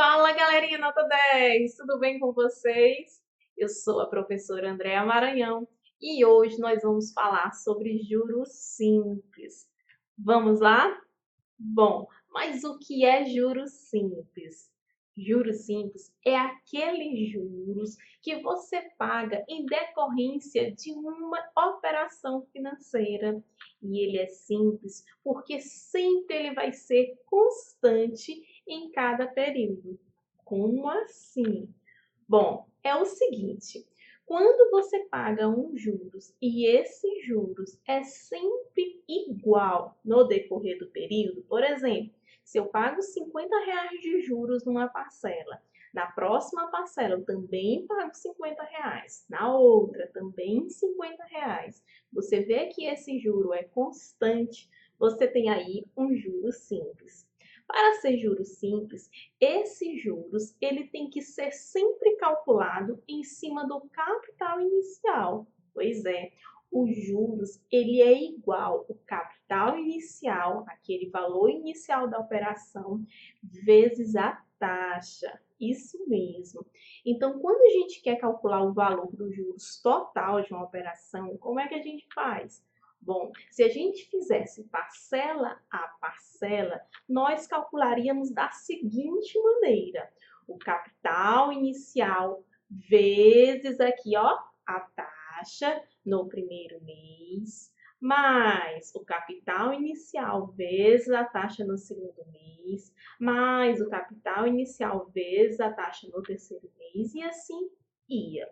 Fala, galerinha nota 10, tudo bem com vocês? Eu sou a professora Andréa Maranhão e hoje nós vamos falar sobre juros simples. Vamos lá? Bom, mas o que é juros simples? Juros simples é aqueles juros que você paga em decorrência de uma operação financeira. E ele é simples porque sempre ele vai ser constante em cada período. Como assim? Bom, é o seguinte, quando você paga um juros e esse juros é sempre igual no decorrer do período, por exemplo, se eu pago R$ 50 de juros numa parcela, na próxima parcela eu também pago R$ 50, na outra também R$ 50, você vê que esse juro é constante, você tem aí um juro simples. Para ser juros simples, esses juros ele tem que ser sempre calculado em cima do capital inicial. Pois é, os juros ele é igual o capital inicial, aquele valor inicial da operação, vezes a taxa. Isso mesmo. Então, quando a gente quer calcular o valor dos juros total de uma operação, como é que a gente faz? Bom, se a gente fizesse parcela a parcela, nós calcularíamos da seguinte maneira: o capital inicial vezes aqui, ó, a taxa no primeiro mês, mais o capital inicial vezes a taxa no segundo mês, mais o capital inicial vezes a taxa no terceiro mês, e assim ia.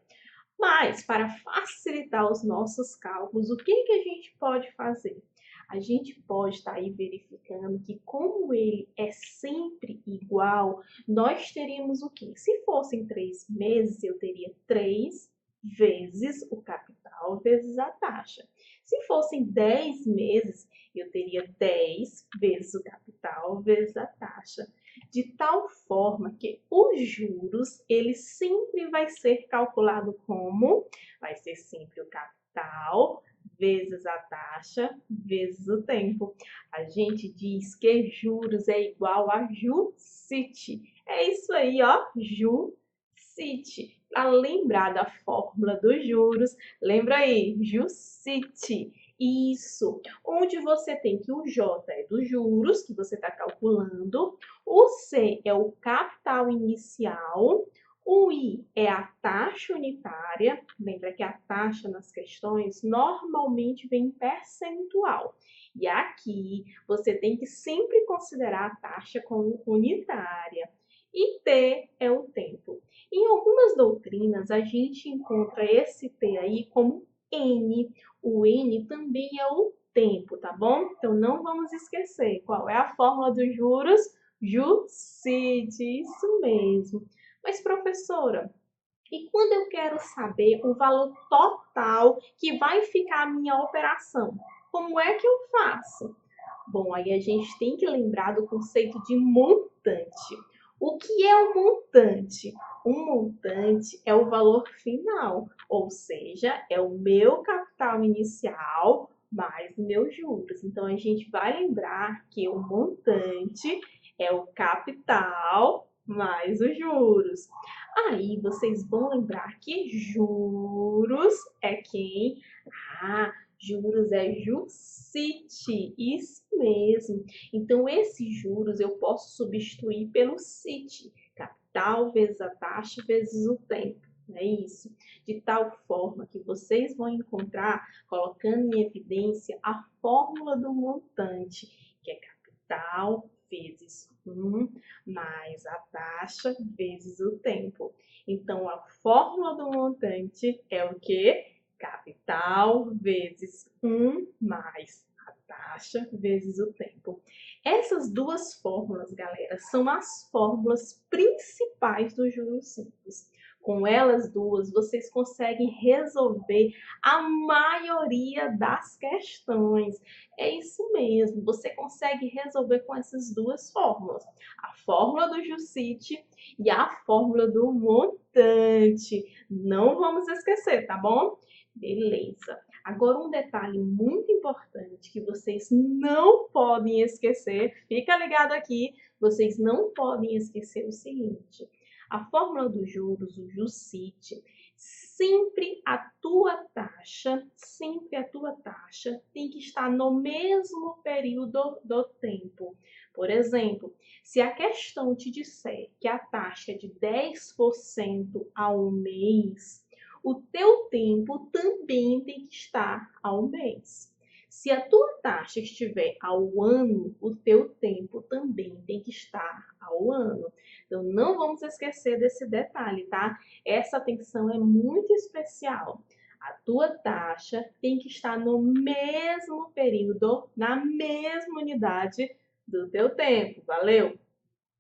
Mas, para facilitar os nossos cálculos, o que a gente pode fazer? A gente pode estar aí verificando que, como ele é sempre igual, nós teríamos o quê? Se fossem 3 meses, eu teria 3 vezes o capital vezes a taxa. Se fossem 10 meses, eu teria 10 vezes o capital vezes a taxa, de tal forma que os juros, ele sempre vai ser calculado como? Vai ser sempre o capital vezes a taxa vezes o tempo. A gente diz que juros é igual a JUCIT. É isso aí, ó, JUCIT. Para lembrar da fórmula dos juros, lembra aí, JUCIT. Isso, onde você tem que o J é dos juros, que você está calculando, o C é o capital inicial, o I é a taxa unitária. Lembra que a taxa nas questões normalmente vem em percentual. E aqui você tem que sempre considerar a taxa como unitária. E T é o tempo. Em algumas doutrinas, a gente encontra esse T aí como N. O N também é o tempo, tá bom? Então, não vamos esquecer. Qual é a fórmula dos juros? JUCIT, isso mesmo. Mas, professora, e quando eu quero saber o valor total que vai ficar a minha operação? Como é que eu faço? Bom, aí a gente tem que lembrar do conceito de montante. O que é um montante? Um montante é o valor final, ou seja, é o meu capital inicial mais meus juros. Então, a gente vai lembrar que o montante é o capital mais os juros. Aí vocês vão lembrar que juros é quem? Ah, juros é JUCIT, isso mesmo. Então, esses juros eu posso substituir pelo CIT, capital vezes a taxa vezes o tempo. É isso, de tal forma que vocês vão encontrar, colocando em evidência, a fórmula do montante, que é capital vezes 1 mais a taxa vezes o tempo. Então, a fórmula do montante é o quê? Capital vezes 1 mais a taxa vezes o tempo. Essas duas fórmulas, galera, são as fórmulas principais do juros simples. Com elas duas, vocês conseguem resolver a maioria das questões. É isso mesmo, você consegue resolver com essas duas fórmulas. A fórmula do JUCIT e a fórmula do montante. Não vamos esquecer, tá bom? Beleza. Agora, um detalhe muito importante que vocês não podem esquecer, fica ligado aqui, vocês não podem esquecer o seguinte: a fórmula dos juros, o JuSiT, sempre a tua taxa tem que estar no mesmo período do tempo. Por exemplo, se a questão te disser que a taxa é de 10% ao mês, o teu tempo também tem que estar ao mês. Se a tua taxa estiver ao ano, o teu tempo também tem que estar ao ano. Então, não vamos esquecer desse detalhe, tá? Essa atenção é muito especial. A tua taxa tem que estar no mesmo período, na mesma unidade do teu tempo. Valeu?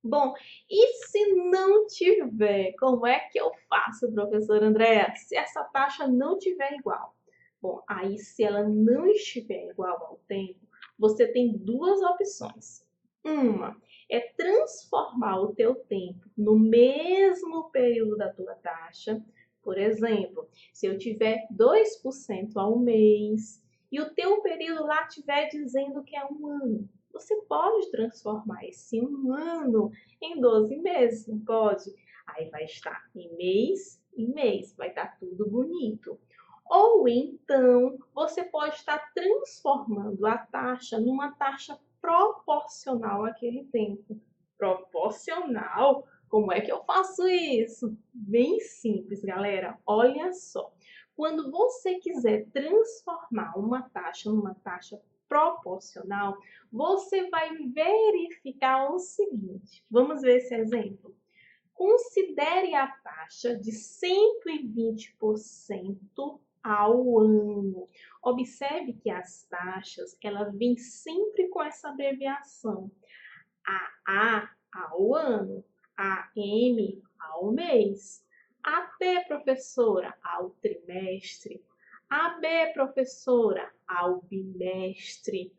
Bom, e se não tiver, como é que eu faço, professora Andréa? Se essa taxa não tiver igual? Bom, aí se ela não estiver igual ao tempo, você tem duas opções. Uma é transformar o teu tempo no mesmo período da tua taxa. Por exemplo, se eu tiver 2% ao mês e o teu período lá estiver dizendo que é um ano, você pode transformar esse um ano em 12 meses, não pode? Aí vai estar em mês, vai estar tudo bonito. Ou então, você pode estar transformando a taxa numa taxa proporcional àquele tempo. Proporcional? Como é que eu faço isso? Bem simples, galera. Olha só. Quando você quiser transformar uma taxa numa taxa proporcional, você vai verificar o seguinte. Vamos ver esse exemplo. Considere a taxa de 120% ao ano. Observe que as taxas, ela vem sempre com essa abreviação. A ao ano, AM ao mês, AT, professora, ao trimestre, AB, professora, ao bimestre,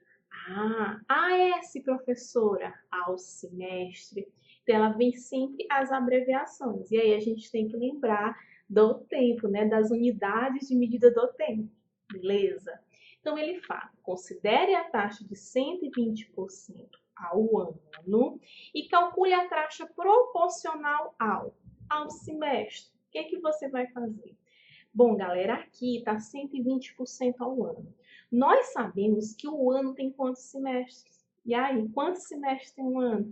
AS, professora, ao semestre. Então, ela vem sempre as abreviações. E aí a gente tem que lembrar do tempo, né? Das unidades de medida do tempo. Beleza? Então, ele fala, considere a taxa de 120% ao ano e calcule a taxa proporcional ao semestre. O que é que você vai fazer? Bom, galera, aqui está 120% ao ano. Nós sabemos que o ano tem quantos semestres? E aí, quantos semestres tem um ano?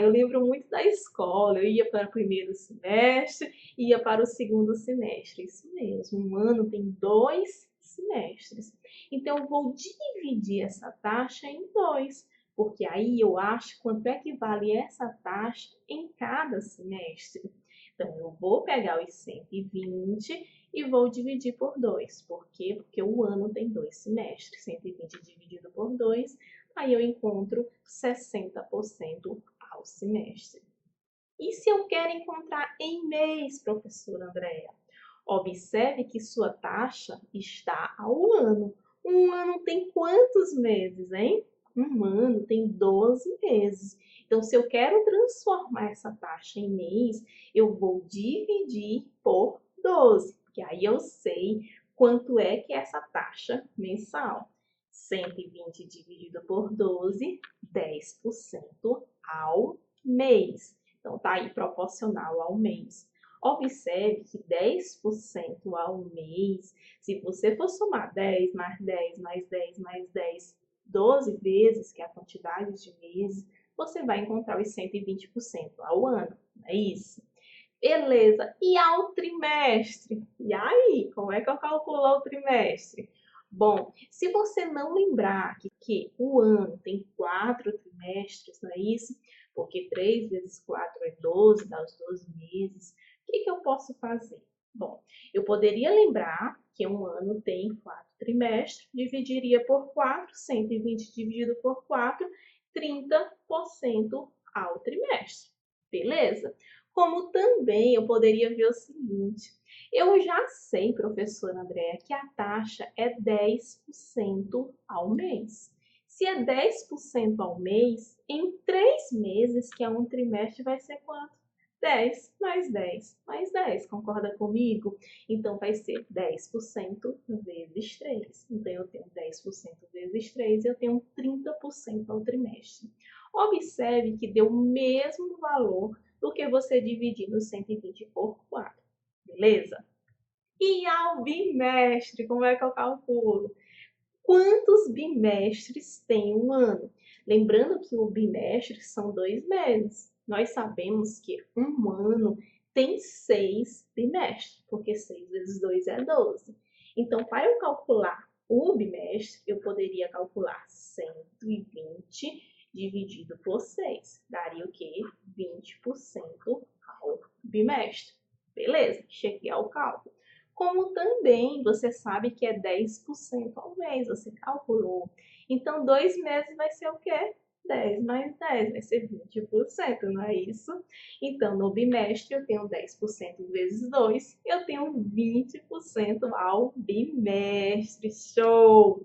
Eu lembro muito da escola. Eu ia para o primeiro semestre, ia para o segundo semestre. Isso mesmo, um ano tem 2 semestres. Então, eu vou dividir essa taxa em 2, porque aí eu acho quanto é que vale essa taxa em cada semestre. Então, eu vou pegar os 120 e vou dividir por 2. Por quê? Porque o ano tem 2 semestres. 120 dividido por 2, aí eu encontro 60% ao semestre. E se eu quero encontrar em mês, professora Andréa? Observe que sua taxa está ao ano. Um ano tem quantos meses, hein? Um ano tem 12 meses. Então, se eu quero transformar essa taxa em mês, eu vou dividir por 12, porque aí eu sei quanto é que é essa taxa mensal. 120 dividido por 12, 10% ao mês. Então, tá aí proporcional ao mês. Observe que 10% ao mês, se você for somar 10 mais 10 mais 10 mais 10, 12 vezes, que é a quantidade de meses, você vai encontrar os 120% ao ano. Não é isso? Beleza. E ao trimestre? E aí, como é que eu calculo o trimestre? Bom, se você não lembrar que o ano tem 4 trimestres, não é isso? Porque 3 vezes 4 é 12, dá os 12 meses. O que eu posso fazer? Bom, eu poderia lembrar que um ano tem 4 trimestres, dividiria por 4, 120 dividido por 4, 30% ao trimestre. Beleza? Como também eu poderia ver o seguinte, eu já sei, professora Andréa, que a taxa é 10% ao mês. Se é 10% ao mês, em 3 meses, que é um trimestre, vai ser quanto? 10 mais 10 mais 10. Concorda comigo? Então, vai ser 10% vezes 3. Então, eu tenho 10% vezes 3 e eu tenho 30% ao trimestre. Observe que deu o mesmo valor do que você dividir no 120 por 4. Beleza? E ao bimestre, como é que eu calculo? Quantos bimestres tem um ano? Lembrando que o bimestre são 2 meses. Nós sabemos que um ano tem 6 bimestres, porque 6 vezes 2 é 12. Então, para eu calcular o bimestre, eu poderia calcular 120 dividido por 6. Daria o quê? 20% ao bimestre. Beleza, cheguei ao cálculo. Como também você sabe que é 10% ao mês, você calculou. Então, 2 meses vai ser o quê? 10 mais 10, vai ser 20%, não é isso? Então, no bimestre, eu tenho 10% vezes 2, eu tenho 20% ao bimestre. Show!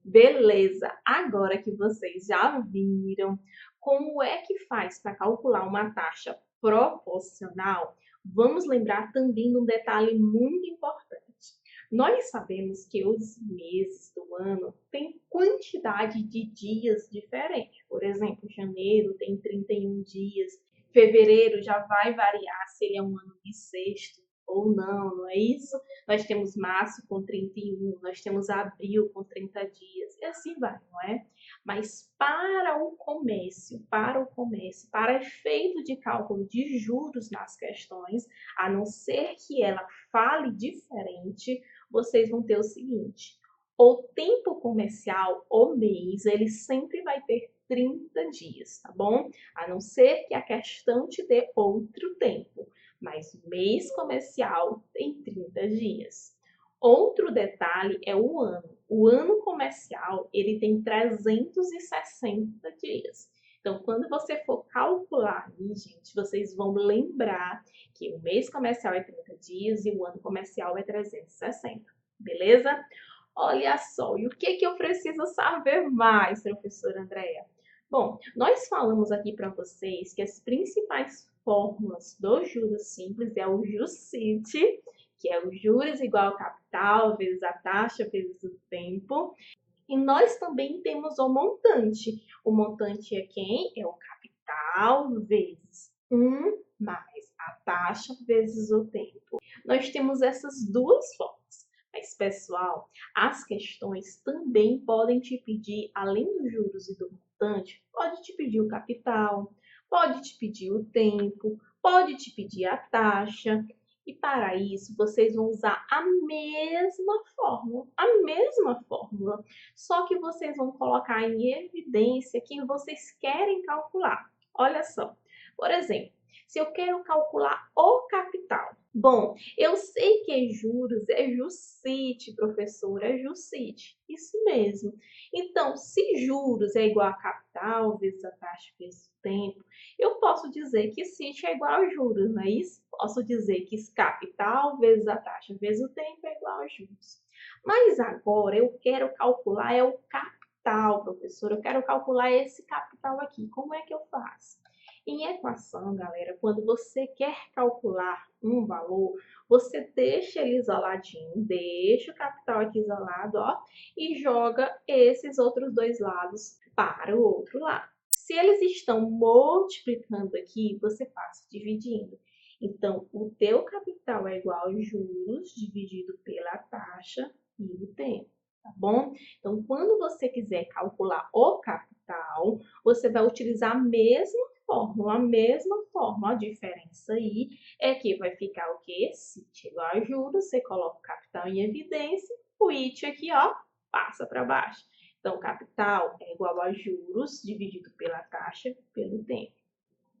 Beleza! Agora que vocês já viram como é que faz para calcular uma taxa proporcional, vamos lembrar também de um detalhe muito importante. Nós sabemos que os meses do ano têm quantidade de dias diferentes. Por exemplo, janeiro tem 31 dias, fevereiro já vai variar se ele é um ano bissexto ou não, não é isso? Nós temos março com 31, nós temos abril com 30 dias, e assim vai, não é? Mas para o comércio, para efeito de cálculo de juros nas questões, a não ser que ela fale diferente, vocês vão ter o seguinte: o tempo comercial, o mês, ele sempre vai ter 30 dias, tá bom? A não ser que a questão te dê outro tempo, mas o mês comercial tem 30 dias. Outro detalhe é o ano. O ano comercial, ele tem 360 dias. Então, quando você for calcular aí, gente, vocês vão lembrar que o mês comercial é 30 dias e o ano comercial é 360, beleza? Olha só, e o que eu preciso saber mais, professora Andréa? Bom, nós falamos aqui para vocês que as principais fórmulas do juros simples é o JuSiT, que é o juros igual ao capital vezes a taxa vezes o tempo. E nós também temos o montante. O montante é quem? É o capital vezes 1 mais a taxa vezes o tempo. Nós temos essas duas formas. Mas, pessoal, as questões também podem te pedir, além dos juros e do montante, pode te pedir o capital, pode te pedir o tempo, pode te pedir a taxa. E para isso, vocês vão usar a mesma fórmula, só que vocês vão colocar em evidência quem vocês querem calcular. Olha só, por exemplo, se eu quero calcular o capital. Bom, eu sei que juros é JuSiT, professor, é JuSiT. Isso mesmo. Então, se juros é igual a capital vezes a taxa vezes o tempo, eu posso dizer que SIT é igual a juros, não é isso? Posso dizer que capital vezes a taxa vezes o tempo é igual a juros. Mas agora eu quero calcular é o capital, professor. Eu quero calcular esse capital aqui. Como é que eu faço? Em equação, galera, quando você quer calcular um valor, você deixa ele isoladinho, deixa o capital aqui isolado, ó, e joga esses outros dois lados para o outro lado. Se eles estão multiplicando aqui, você passa dividindo. Então, o teu capital é igual a juros dividido pela taxa e o tempo, tá bom? Então, quando você quiser calcular o capital, você vai utilizar a mesma fórmula. A diferença aí é que vai ficar o quê? SIT igual a juros, você coloca o capital em evidência, o IT aqui, ó, passa para baixo. Então, capital é igual a juros dividido pela taxa pelo tempo.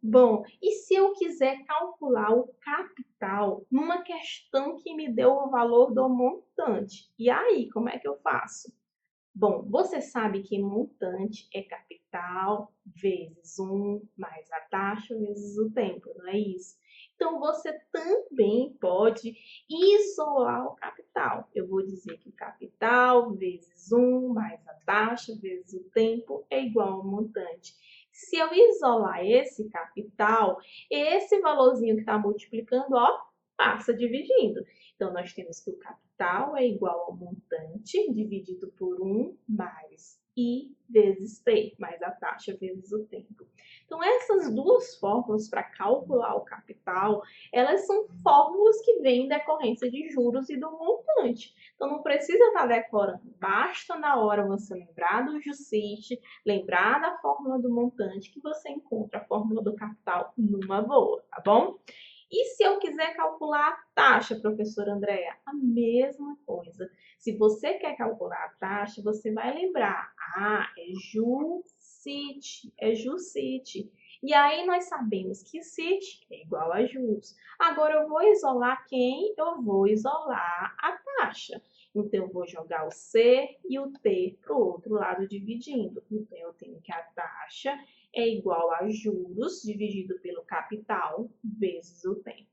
Bom, e se eu quiser calcular o capital numa questão que me deu o valor do montante? E aí, como é que eu faço? Bom, você sabe que montante é capital vezes 1 mais a taxa vezes o tempo, não é isso? Então, você também pode isolar o capital. Eu vou dizer que o capital vezes 1 mais a taxa vezes o tempo é igual ao montante. Se eu isolar esse capital, esse valorzinho que está multiplicando, ó, passa dividindo. Então, nós temos que o capital é igual ao montante dividido por 1 mais I vezes T, mais a taxa vezes o tempo. Então, essas duas fórmulas para calcular o capital, elas são fórmulas que vêm em decorrência de juros e do montante. Então, não precisa estar decorando, basta na hora você lembrar do JUSIT, lembrar da fórmula do montante, que você encontra a fórmula do capital numa boa, tá bom? E se eu quiser calcular a taxa, professora Andréa? A mesma coisa. Se você quer calcular a taxa, você vai lembrar. É JUSIT, é JUSIT. E aí nós sabemos que CIT é igual a juros. Agora eu vou isolar quem? Eu vou isolar a taxa. Então eu vou jogar o C e o T para o outro lado dividindo. Então eu tenho que a taxa é igual a juros dividido pelo capital vezes o tempo.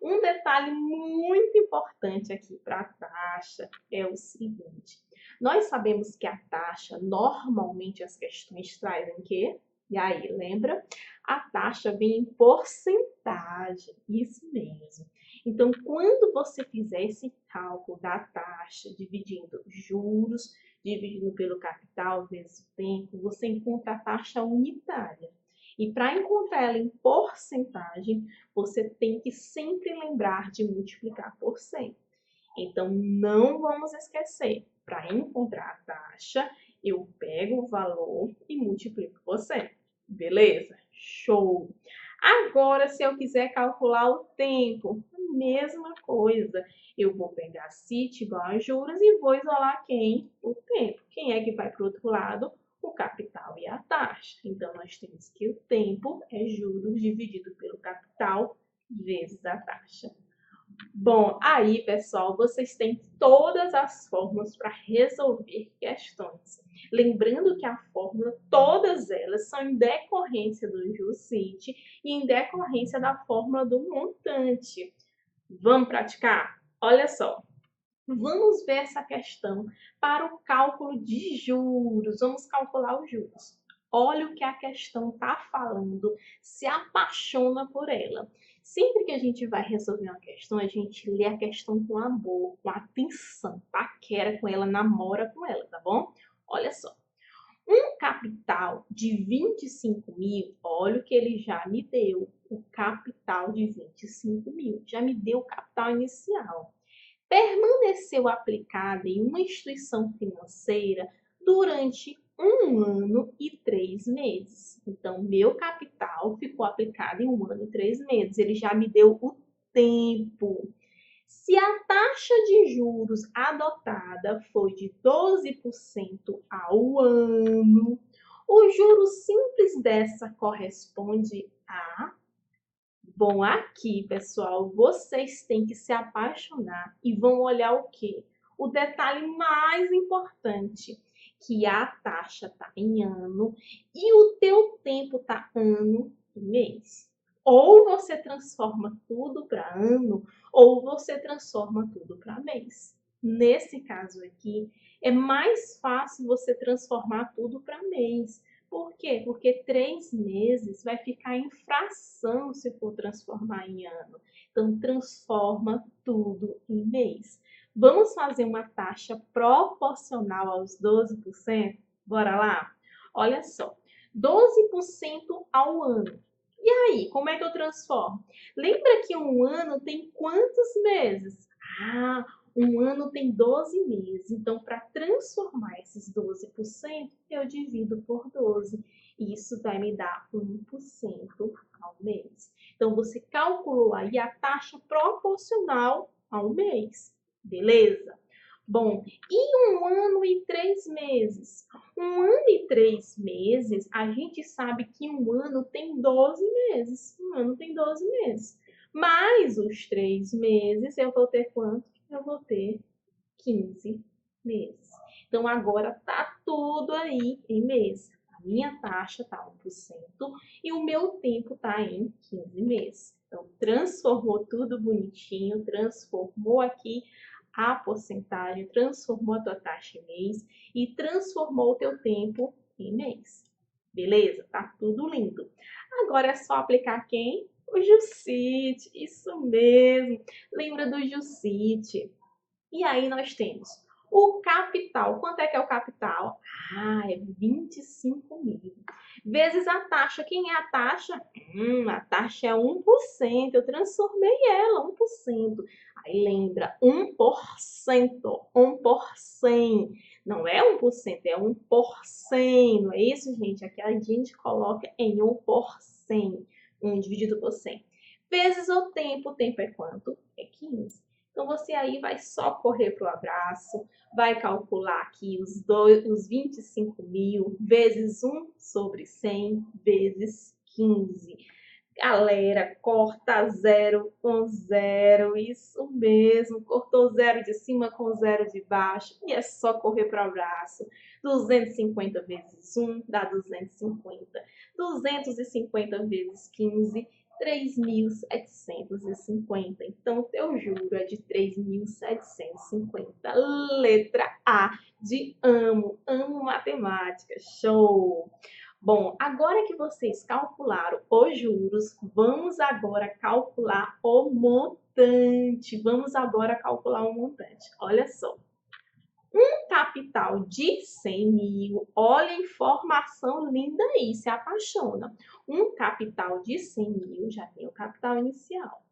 Um detalhe muito importante aqui para a taxa é o seguinte. Nós sabemos que a taxa, normalmente as questões trazem o quê? E aí, lembra? A taxa vem em porcentagem, isso mesmo. Então, quando você fizer esse cálculo da taxa dividindo juros, dividindo pelo capital vezes o tempo, você encontra a taxa unitária. E para encontrar ela em porcentagem, você tem que sempre lembrar de multiplicar por 100. Então, não vamos esquecer, para encontrar a taxa, eu pego o valor e multiplico por 100. Beleza? Show! Agora, se eu quiser calcular o tempo, a mesma coisa. Eu vou pegar CIT igual a juros e vou isolar quem? O tempo. Quem é que vai para o outro lado? O capital e a taxa. Então, nós temos que o tempo é juros dividido pelo capital vezes a taxa. Bom, aí, pessoal, vocês têm todas as fórmulas para resolver questões. Lembrando que a fórmula, todas elas são em decorrência do JUSIT e em decorrência da fórmula do montante. Vamos praticar? Olha só. Vamos ver essa questão para o cálculo de juros. Vamos calcular os juros. Olha o que a questão está falando, se apaixona por ela. Sempre que a gente vai resolver uma questão, a gente lê a questão com amor, com atenção, paquera com ela, namora com ela, tá bom? Olha só. Um capital de 25 mil, olha o que ele já me deu. O capital de 25 mil, já me deu o capital inicial. Permaneceu aplicada em uma instituição financeira durante 1 ano e 3 meses. Então, meu capital ficou aplicado em 1 ano e 3 meses. Ele já me deu o tempo. Se a taxa de juros adotada foi de 12% ao ano, o juro simples dessa corresponde a... Bom, aqui, pessoal, vocês têm que se apaixonar e vão olhar o quê? O detalhe mais importante, que a taxa está em ano e o teu tempo está ano e mês. Ou você transforma tudo para ano, ou você transforma tudo para mês. Nesse caso aqui, é mais fácil você transformar tudo para mês. Por quê? Porque 3 meses vai ficar em fração se for transformar em ano. Então, transforma tudo em mês. Vamos fazer uma taxa proporcional aos 12%? Bora lá? Olha só, 12% ao ano. E aí, como é que eu transformo? Lembra que um ano tem quantos meses? Um ano tem 12 meses. Então, para transformar esses 12%, eu divido por 12. E isso vai me dar 1% ao mês. Então, você calculou aí a taxa proporcional ao mês. Beleza? Bom, e 1 ano e 3 meses? 1 ano e 3 meses, a gente sabe que 1 ano tem 12 meses. 1 ano tem 12 meses. Mais os 3 meses, eu vou ter quanto? Eu vou ter 15 meses. Então, agora tá tudo aí em mês. A minha taxa tá 1% e o meu tempo tá em 15 meses. Então, transformou tudo bonitinho, transformou aqui a porcentagem, transformou a tua taxa em mês e transformou o teu tempo em mês. Beleza? Tá tudo lindo. Agora é só aplicar quem? O Jucite, isso mesmo. Lembra do Jucite? E aí nós temos o capital. Quanto é que é o capital? Ah, é 25 mil. Vezes a taxa. Quem é a taxa? A taxa é 1%. Eu transformei ela, 1%. Aí lembra, 1%. 1 por 100. Não é 1%, é 1 por 100. Não é isso, gente? Aqui a gente coloca em 1 por 100. 1 dividido por 100. Vezes o tempo. O tempo é quanto? É 15. Então, você aí vai só correr para o abraço, vai calcular aqui os 25 mil vezes 1 sobre 100 vezes 15. Galera, corta zero com zero, isso mesmo. Cortou zero de cima com zero de baixo e é só correr para o abraço. 250 vezes 1 dá 250. 250 vezes 15 3.750. Então, o teu juro é de 3.750. Letra A de amo. Amo matemática. Show! Bom, agora que vocês calcularam os juros, vamos agora calcular o montante. Vamos agora calcular o montante. Olha só. Um capital de 100 mil, olha a informação linda aí, se apaixona. Um capital de 100 mil, já tem o capital inicial.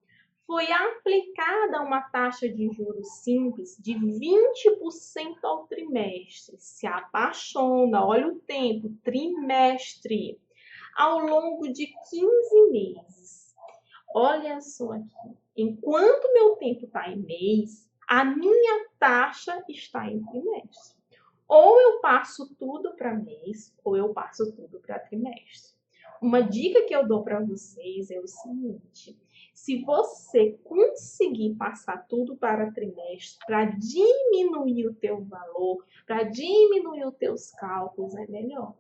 Foi aplicada uma taxa de juros simples de 20% ao trimestre. Se apaixona, olha o tempo, trimestre, ao longo de 15 meses. Olha só aqui, enquanto meu tempo está em mês, a minha taxa está em trimestre. Ou eu passo tudo para mês, ou eu passo tudo para trimestre. Uma dica que eu dou para vocês é o seguinte: se você conseguir passar tudo para trimestre, para diminuir o teu valor, para diminuir os teus cálculos, é melhor.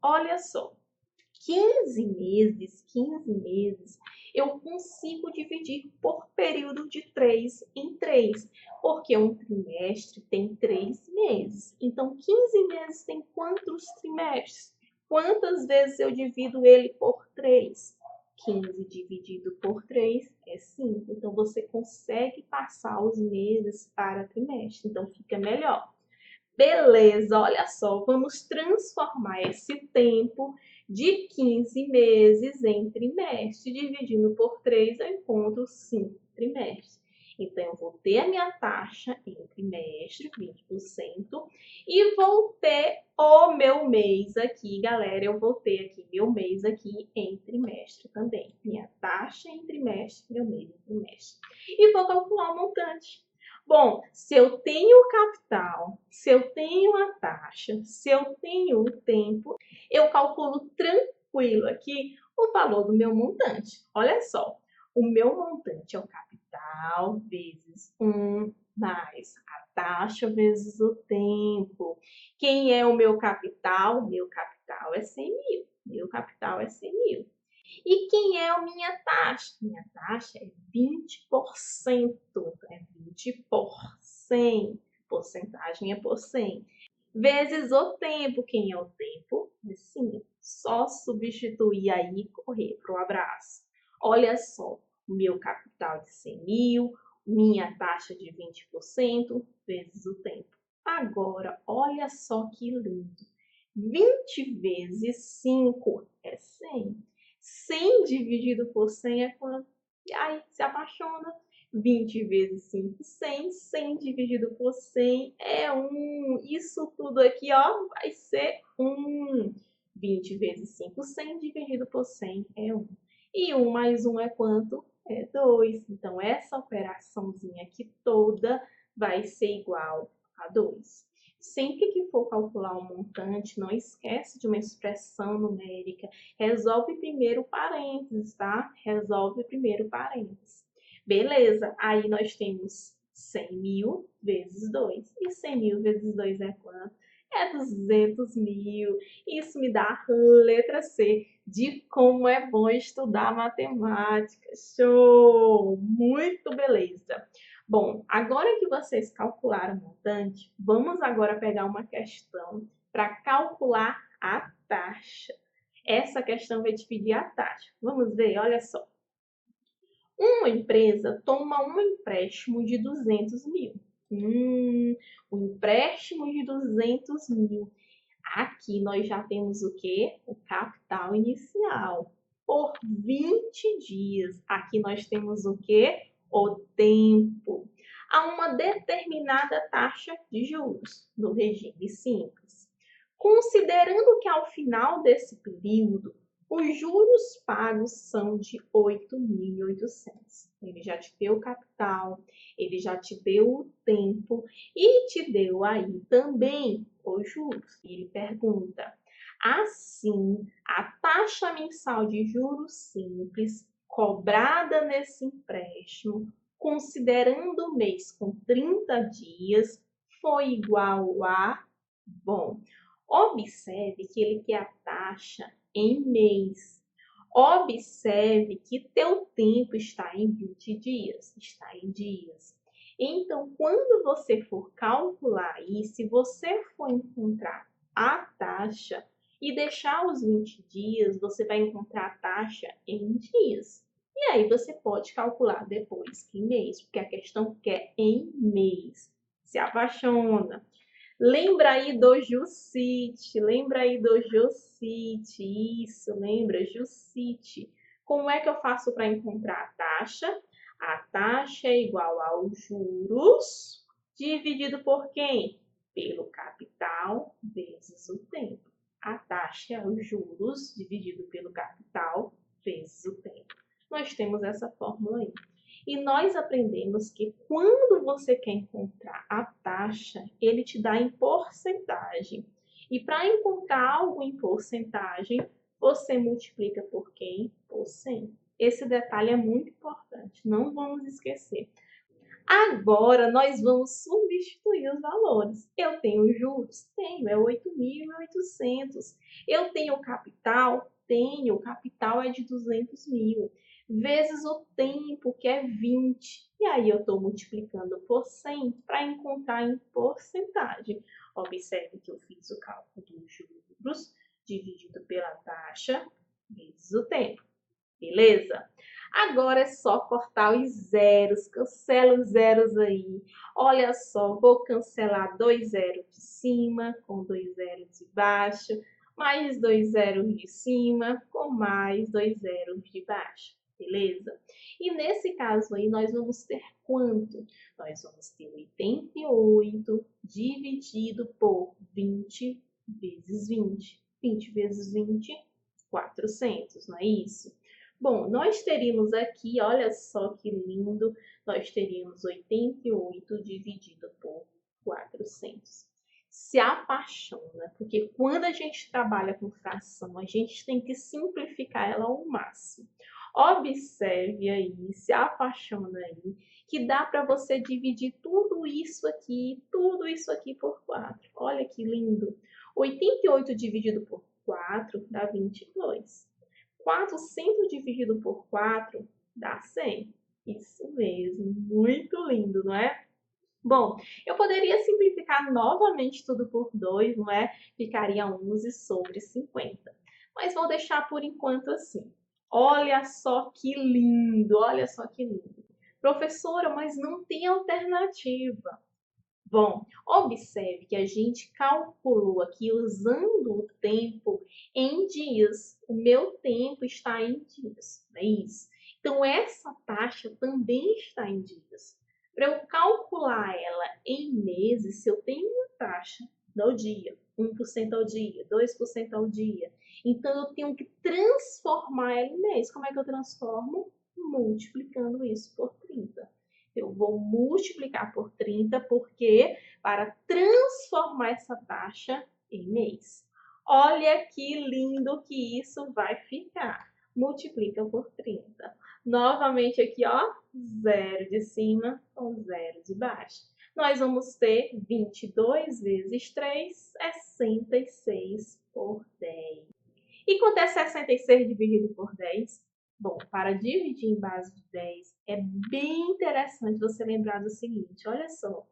Olha só, 15 meses, eu consigo dividir por período de 3 em 3, porque um trimestre tem 3 meses. Então, 15 meses tem quantos trimestres? Quantas vezes eu divido ele por 3? 15 dividido por 3 é 5. Então, você consegue passar os meses para trimestre. Então, fica melhor. Beleza, olha só, vamos transformar esse tempo de 15 meses em trimestre. Dividindo por 3, eu encontro 5 trimestres. Então, eu vou ter a minha taxa em trimestre, 20%, e vou ter o meu mês aqui, galera. Eu vou ter aqui meu mês aqui em trimestre também. Minha taxa em trimestre, meu mês em trimestre. E vou calcular o montante. Bom, se eu tenho o capital, se eu tenho a taxa, se eu tenho o tempo, eu calculo tranquilo aqui o valor do meu montante. Olha só, o meu montante é o capital vezes 1 mais a taxa vezes o tempo. Quem é o meu capital? Meu capital é 100 mil. Meu capital é 100 mil. E quem é a minha taxa? Minha taxa é 20%. É 20 por 100. Porcentagem é por 100. Vezes o tempo. Quem é o tempo? É 5. Só substituir aí e correr para o abraço. Olha só, meu capital de 100 mil, minha taxa de 20% vezes o tempo. Agora, olha só que lindo. 20 vezes 5 é 100. 100 dividido por 100 é quanto? E aí, se apaixona. 20 vezes 5, 100. 100 dividido por 100 é 1. Isso tudo aqui, ó, vai ser 1. 20 vezes 5, 100 dividido por 100 é 1. E 1 mais 1 é quanto? É 2. Então, essa operaçãozinha aqui toda vai ser igual a 2. Sempre que for calcular um montante, não esquece de uma expressão numérica. Resolve primeiro parênteses, tá? Resolve primeiro parênteses. Beleza, aí nós temos 100 mil vezes 2. E 100 mil vezes 2 é quanto? É 200 mil. Isso me dá a letra C de como é bom estudar matemática. Show! Muito beleza! Bom, agora que vocês calcularam o montante, vamos agora pegar uma questão para calcular a taxa. taxa. Essa questão vai dividir a taxa. Vamos ver, olha só. Uma empresa toma um empréstimo de 200 mil. Um empréstimo de 200 mil. Aqui nós já temos o quê? O capital inicial. Por 20 dias. Aqui nós temos o quê? O tempo. A uma determinada taxa de juros no regime simples. Considerando que ao final desse período os juros pagos são de 8.800. Ele já te deu o capital, ele já te deu o tempo e te deu aí também os juros. Ele pergunta: assim, a taxa mensal de juros simples cobrada nesse empréstimo, considerando o mês com 30 dias, foi igual a... Bom, observe que ele quer a taxa em mês. Observe que teu tempo está em 20 dias, está em dias. Então, quando você for calcular e se você for encontrar a taxa e deixar os 20 dias, você vai encontrar a taxa em dias. E aí você pode calcular depois em mês, porque a questão quer em mês. Se apaixona. Lembra aí do Jucite, isso, lembra, Jucite. Como é que eu faço para encontrar a taxa? A taxa é igual aos juros dividido por quem? Pelo capital vezes o tempo. A taxa é os juros dividido pelo capital vezes o tempo. Nós temos essa fórmula aí. E nós aprendemos que quando você quer encontrar a taxa, ele te dá em porcentagem. E para encontrar algo em porcentagem, você multiplica por quem? Por 100. Esse detalhe é muito importante, não vamos esquecer. Agora, nós vamos substituir os valores. Eu tenho juros? Tenho, é 8.800. Eu tenho capital? Tenho, o capital é de 200 mil. Vezes o tempo, que é 20. E aí eu estou multiplicando por 100 para encontrar em porcentagem. Observe que eu fiz o cálculo dos juros dividido pela taxa vezes o tempo. Beleza? Agora é só cortar os zeros, cancela os zeros aí. Olha só, vou cancelar 2 zeros de cima com 2 zeros de baixo, mais 2 zeros de cima com mais 2 zeros de baixo. Beleza? E nesse caso aí, nós vamos ter quanto? Nós vamos ter 88 dividido por 20 vezes 20. 20 vezes 20, 400, não é isso? Bom, nós teríamos aqui, olha só que lindo, nós teríamos 88 dividido por 400. Se apaixona, porque quando a gente trabalha com fração, a gente tem que simplificar ela ao máximo. Observe aí, se apaixona aí, que dá para você dividir tudo isso aqui por 4. Olha que lindo. 88 dividido por 4 dá 22. 400 dividido por 4 dá 100. Isso mesmo, muito lindo, não é? Bom, eu poderia simplificar novamente tudo por 2, não é? Ficaria 11 sobre 50. Mas vou deixar por enquanto assim. Olha só que lindo, olha só que lindo. Professora, mas não tem alternativa. Bom, observe que a gente calculou aqui usando o tempo em dias. O meu tempo está em dias, não é isso? Então, essa taxa também está em dias. Para eu calcular ela em meses, se eu tenho uma taxa ao dia, 1% ao dia, 2% ao dia, então eu tenho que transformar ela em mês. Como é que eu transformo? Multiplicando isso por 30. Eu vou multiplicar por 30, porque para transformar essa taxa em mês. Olha que lindo que isso vai ficar. Multiplica por 30. Novamente aqui, ó, 0 de cima com 0 de baixo. Nós vamos ter 22 vezes 3, é 66 por 10. E quanto é 66 dividido por 10? Bom, para dividir em base de 10, é bem interessante você lembrar do seguinte, olha só.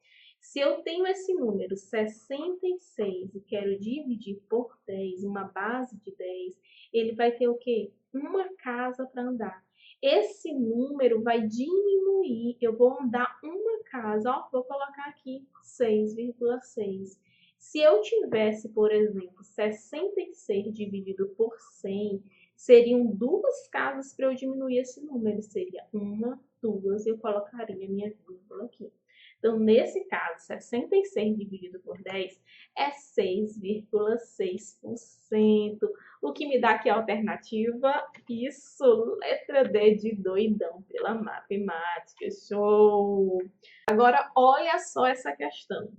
Se eu tenho esse número 66 e quero dividir por 10, uma base de 10, ele vai ter o quê? Uma casa para andar. Esse número vai diminuir, eu vou andar uma casa, ó, vou colocar aqui 6,6. Se eu tivesse, por exemplo, 66 dividido por 100, seriam duas casas para eu diminuir esse número. Seria uma, duas, e eu colocaria minha vírgula aqui. Então, nesse caso, 66 dividido por 10 é 6,6%. O que me dá aqui a alternativa? Isso, letra D de doidão pela matemática. Show! Agora, olha só essa questão.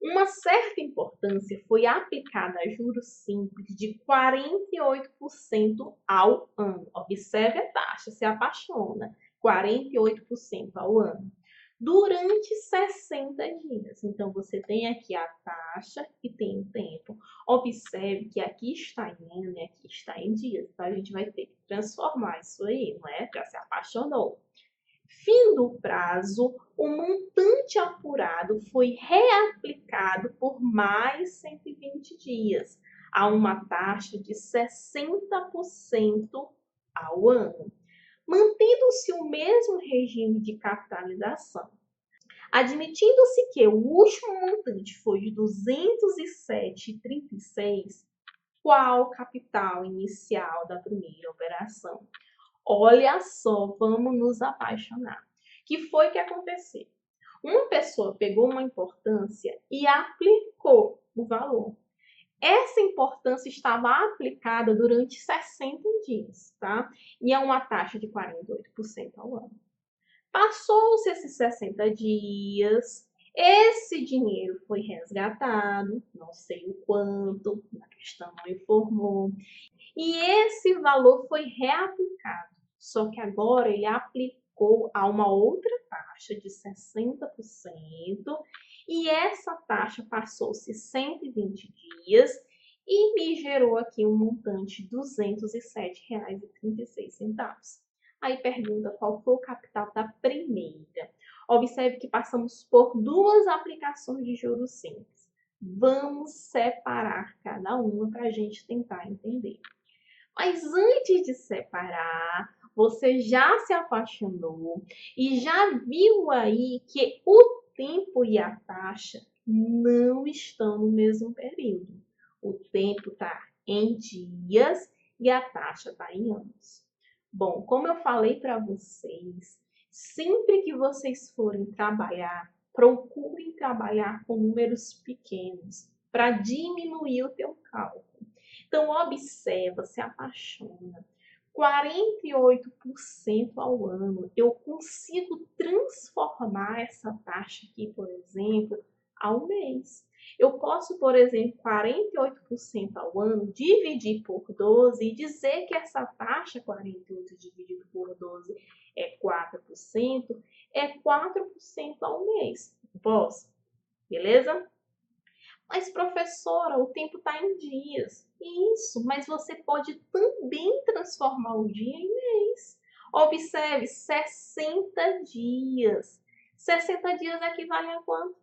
Uma certa importância foi aplicada a juros simples de 48% ao ano. Observe a taxa, se apaixona. 48% ao ano. Durante 60 dias. Então, você tem aqui a taxa e tem o tempo. Observe que aqui está em ano e aqui está em dias. Então, a gente vai ter que transformar isso aí, não é? Já se apaixonou. Fim do prazo, o montante apurado foi reaplicado por mais 120 dias, a uma taxa de 60% ao ano, mantendo-se o mesmo regime de capitalização. Admitindo-se que o último montante foi de 207,36, qual capital inicial da primeira operação? Olha só, vamos nos apaixonar. O que foi que aconteceu? Uma pessoa pegou uma importância e aplicou o valor. Essa importância estava aplicada durante 60 dias, tá? E é uma taxa de 48% ao ano. Passou-se esses 60 dias, esse dinheiro foi resgatado, não sei o quanto, a questão não informou, e esse valor foi reaplicado. Só que agora ele aplicou a uma outra taxa de 60% e essa taxa passou-se 120 dias e me gerou aqui um montante de R$ 207,36. Aí pergunta qual foi o capital da primeira. Observe que passamos por duas aplicações de juros simples. Vamos separar cada uma para a gente tentar entender. Mas antes de separar, você já se apaixonou e já viu aí que o tempo e a taxa não estão no mesmo período. O tempo está em dias e a taxa está em anos. Bom, como eu falei para vocês, sempre que vocês forem trabalhar, procurem trabalhar com números pequenos para diminuir o teu cálculo. Então, observa, se apaixona. 48% ao ano. Eu consigo transformar essa taxa aqui, por exemplo, ao mês. Eu posso, por exemplo, 48% ao ano, dividir por 12 e dizer que essa taxa 48 dividido por 12 é 4%, é 4% ao mês. Posso? Beleza? Mas, professora, o tempo está em dias. Isso, mas você pode também transformar o dia em mês. Observe, 60 dias. 60 dias equivale a quanto?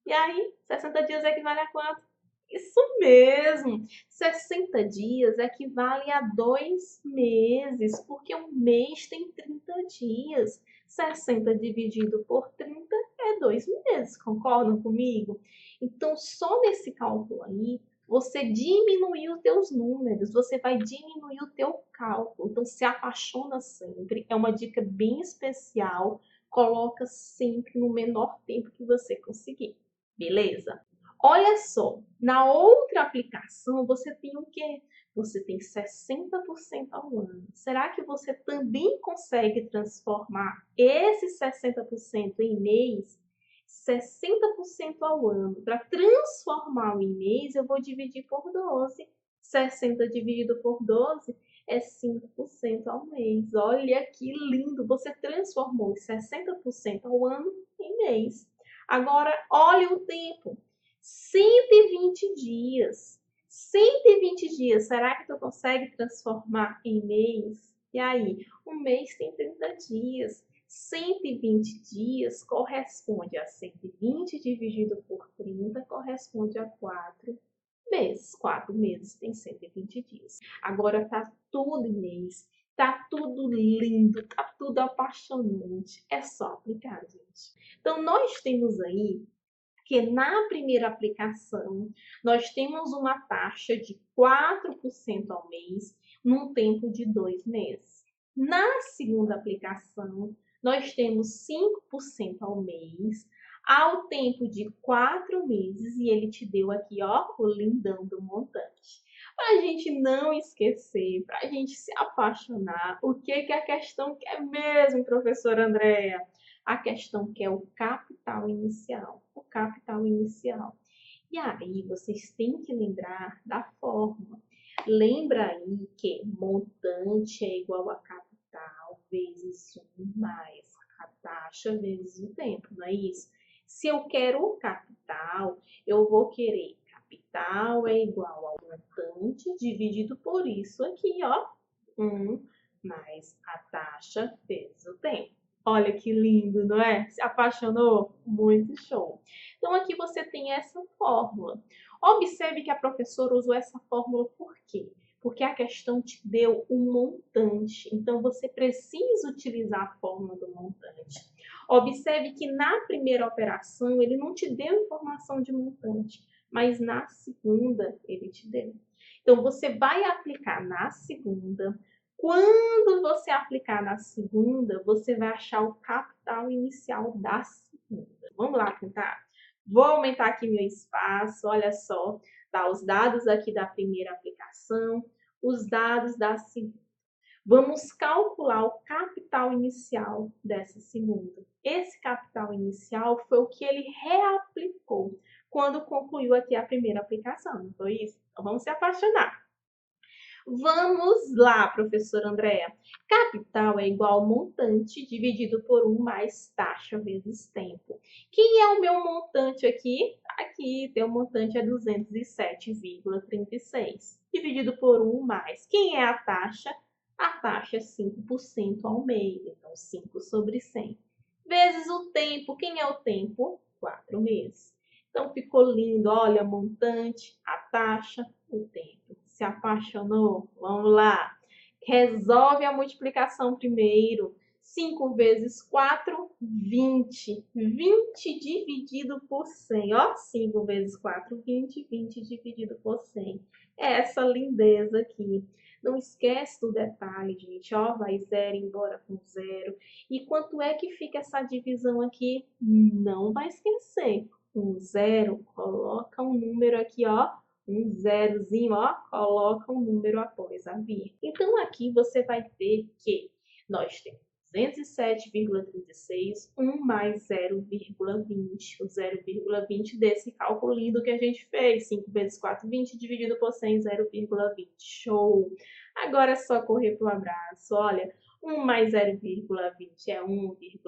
E aí, 60 dias equivale a quanto? Isso mesmo! 60 dias equivale a 2 meses, porque um mês tem 30 dias. 60 dividido por 30 é 2 meses, concordam comigo? Então, só nesse cálculo aí, você diminuiu os teus números, você vai diminuir o teu cálculo. Então, se apaixona sempre, é uma dica bem especial, coloca sempre no menor tempo que você conseguir, beleza? Olha só, na outra aplicação você tem o quê? Você tem 60% ao ano. Será que você também consegue transformar esse 60% em mês? 60% ao ano. Para transformar em mês, eu vou dividir por 12. 60 dividido por 12 é 5% ao mês. Olha que lindo! Você transformou os 60% ao ano em mês. Agora, olha o tempo. 120 dias. 120 dias, será que tu consegue transformar em mês? E aí, um mês tem 30 dias. 120 dias corresponde a 120 dividido por 30, corresponde a 4 meses. 4 meses tem 120 dias. Agora tá tudo em mês, tá tudo lindo, tá tudo apaixonante. É só aplicar, gente. Então, nós temos aí que na primeira aplicação nós temos uma taxa de 4% ao mês num tempo de 2 meses. Na segunda aplicação, nós temos 5% ao mês ao tempo de 4 meses e ele te deu aqui, ó, o lindão do montante. Para a gente não esquecer, para a gente se apaixonar, o que a questão quer mesmo, professora Andréa? A questão que é o capital inicial. O capital inicial. E aí, vocês têm que lembrar da fórmula. Lembra aí que montante é igual a capital vezes 1 mais a taxa vezes o tempo, não é isso? Se eu quero o capital, eu vou querer capital é igual ao montante dividido por isso aqui, ó. 1 mais a taxa vezes o tempo. Olha que lindo, não é? Se apaixonou? Muito show. Então, aqui você tem essa fórmula. Observe que a professora usou essa fórmula por quê? Porque a questão te deu um montante. Então, você precisa utilizar a fórmula do montante. Observe que na primeira operação, ele não te deu informação de montante, mas na segunda, ele te deu. Então, você vai aplicar na segunda. Quando você aplicar na segunda, você vai achar o capital inicial da segunda. Vamos lá tentar? Vou aumentar aqui meu espaço, olha só, tá? Os dados aqui da primeira aplicação, os dados da segunda. Vamos calcular o capital inicial dessa segunda. Esse capital inicial foi o que ele reaplicou quando concluiu aqui a primeira aplicação, não foi isso? Então vamos se apaixonar. Vamos lá, professora Andréa. Capital é igual ao montante dividido por 1 mais taxa vezes tempo. Quem é o meu montante aqui? Aqui, teu montante é 207,36. Dividido por 1 mais. Quem é a taxa? A taxa é 5% ao mês. Então, 5 sobre 100. Vezes o tempo. Quem é o tempo? 4 meses. Então, ficou lindo. Olha, montante, a taxa, o tempo. Se apaixonou? Vamos lá. Resolve a multiplicação primeiro. 5 vezes 4, 20. 20 dividido por 100. Ó, 5 vezes 4, 20. 20 dividido por 100. É essa lindeza aqui. Não esquece do detalhe, gente. Ó, vai 0 embora com 0. E quanto é que fica essa divisão aqui? Não vai esquecer. Um 0, coloca um número aqui, ó. Um zerozinho, ó, coloca um número após a vírgula. Então, aqui você vai ver que nós temos 207,36, 1 mais 0,20. O 0,20 desse cálculo lindo que a gente fez. 5 vezes 4, 20, dividido por 100, 0,20. Show! Agora é só correr para o abraço. Olha, 1 mais 0,20 é 1,20.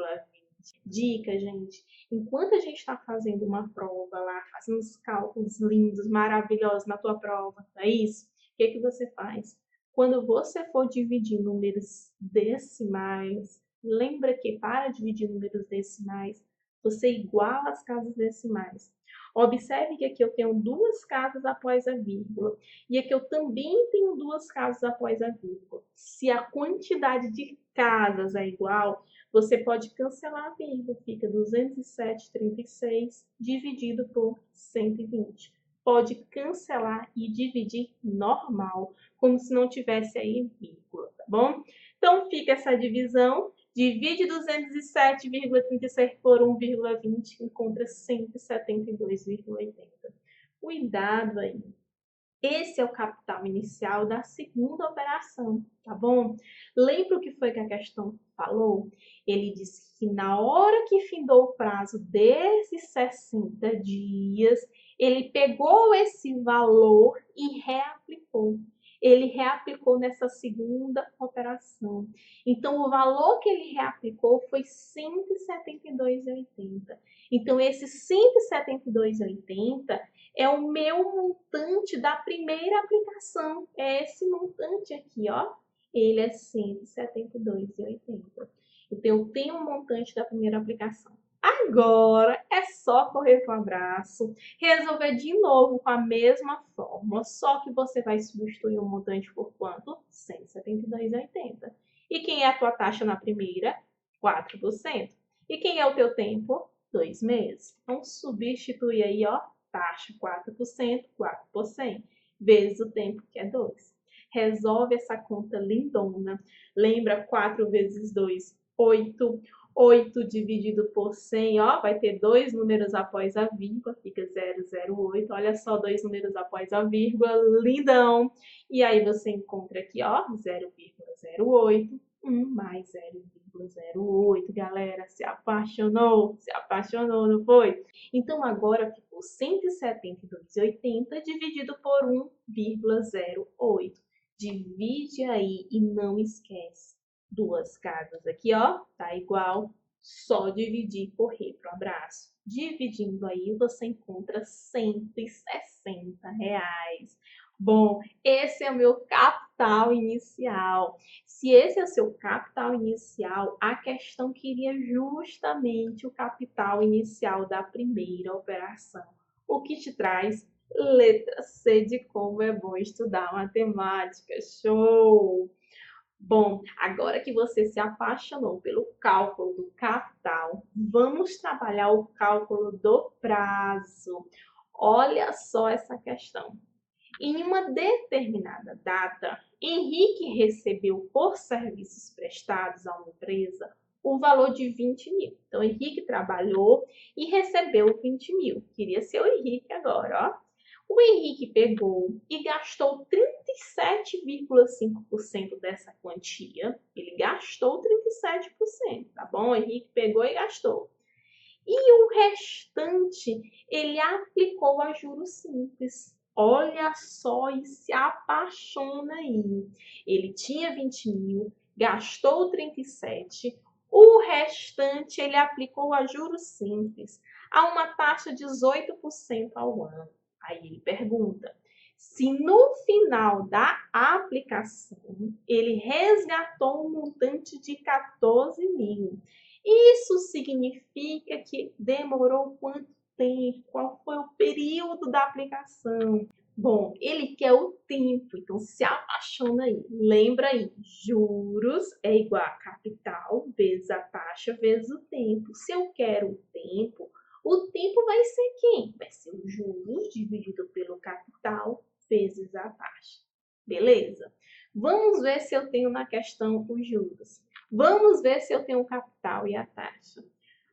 Dica, gente. Enquanto a gente está fazendo uma prova lá, fazendo os cálculos lindos, maravilhosos na tua prova, não é isso? O que você faz? Quando você for dividir números decimais, lembra que para dividir números decimais, você iguala as casas decimais. Observe que aqui eu tenho 2 casas após a vírgula. E aqui eu também tenho 2 casas após a vírgula. Se a quantidade de casas é igual, você pode cancelar a vírgula. Fica 207,36 dividido por 120. Pode cancelar e dividir normal, como se não tivesse aí vírgula, tá bom? Então, fica essa divisão. Divide 207,36 por 1,20, encontra 172,80. Cuidado aí. Esse é o capital inicial da segunda operação, tá bom? Lembra o que foi que a questão falou? Ele disse que na hora que findou o prazo desses 60 dias, ele pegou esse valor e reaplicou. Ele reaplicou nessa segunda operação. Então, o valor que ele reaplicou foi 172,80. Então, esse 172,80 é o meu montante da primeira aplicação. É esse montante aqui, ó. Ele é 172,80. Tenho o montante da primeira aplicação. Agora é só correr para o abraço, resolver de novo com a mesma fórmula, só que você vai substituir o montante por quanto? R$ 172,80. E quem é a tua taxa na primeira? 4%. E quem é o teu tempo? 2 meses. Então, substitui aí, ó, taxa 4%, 4%, vezes o tempo, que é 2. Resolve essa conta lindona. Lembra 4 vezes 2, 8. 8 dividido por 100, ó, vai ter dois números após a vírgula, fica 008. Olha só, dois números após a vírgula, lindão. E aí você encontra aqui, ó, 0,08, 1 mais 0,08. Galera, se apaixonou, não foi? Então agora ficou 172,80 dividido por 1,08. Divide aí e não esquece. Duas casas aqui, ó, tá igual, só dividir e correr pro abraço. Dividindo aí, você encontra R$ 160. Bom, esse é o meu capital inicial. Se esse é o seu capital inicial, a questão queria justamente o capital inicial da primeira operação. O que te traz letra C de como é bom estudar matemática. Show! Bom, agora que você se apaixonou pelo cálculo do capital, vamos trabalhar o cálculo do prazo. Olha só essa questão. Em uma determinada data, Henrique recebeu por serviços prestados a uma empresa o valor de 20 mil. Então, Henrique trabalhou e recebeu 20 mil. Queria ser o Henrique agora, ó. O Henrique pegou e gastou 37,5% dessa quantia. Ele gastou 37%, tá bom? O Henrique pegou e gastou. E o restante, ele aplicou a juros simples. Olha só e se apaixona aí. Ele tinha 20 mil, gastou 37, o restante ele aplicou a juros simples, a uma taxa de 18% ao ano. Aí ele pergunta, se no final da aplicação ele resgatou um montante de 14 mil, isso significa que demorou quanto tempo? Qual foi o período da aplicação? Bom, ele quer o tempo, então se apaixona aí. Lembra aí, juros é igual a capital vezes a taxa vezes o tempo. Se eu quero o tempo vai ser quem? Vai ser o juros dividido pelo capital vezes a taxa. Beleza? Vamos ver se eu tenho na questão os juros. Vamos ver se eu tenho o capital e a taxa.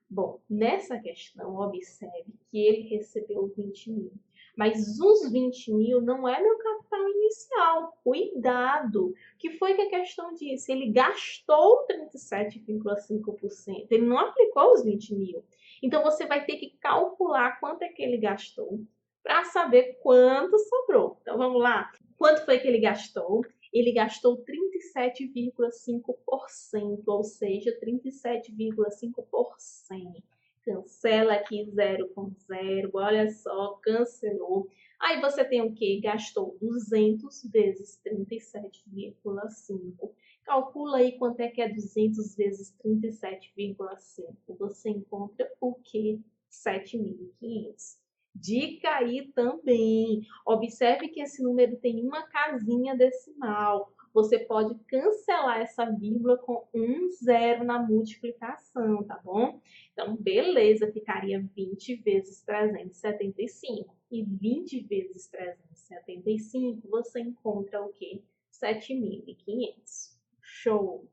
Bom, nessa questão, observe que ele recebeu 20 mil. Mas os 20 mil não é meu capital inicial. Cuidado! O que foi que a questão disse? Ele gastou 37,5%. Ele não aplicou os 20 mil. Então, você vai ter que calcular quanto é que ele gastou para saber quanto sobrou. Então, vamos lá. Quanto foi que ele gastou? Ele gastou 37,5%, ou seja, 37,5%. Cancela aqui 0 com 0, olha só, cancelou. Aí você tem o quê? Gastou 200 vezes 37,5. Calcula aí quanto é que é 200 vezes 37,5. Você encontra o quê? 7.500. Dica aí também. Observe que esse número tem uma casinha decimal. Você pode cancelar essa vírgula com um zero na multiplicação, tá bom? Então, beleza, ficaria 20 vezes 375. E 20 vezes 375, você encontra o quê? 7.500. Show!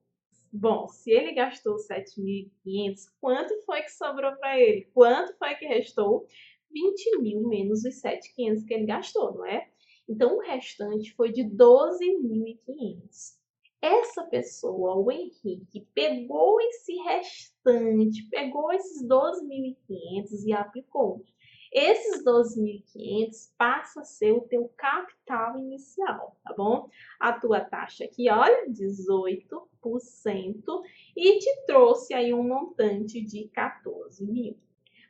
Bom, se ele gastou 7.500, quanto foi que sobrou para ele? Quanto foi que restou? 20 mil menos os 7.500 que ele gastou, não é? Então, o restante foi de 12.500. Essa pessoa, o Henrique, pegou esse restante, pegou esses 12.500 e aplicou. Esses 12.500 passa a ser o teu capital inicial, tá bom? A tua taxa aqui, olha, 18%, e te trouxe aí um montante de 14 mil.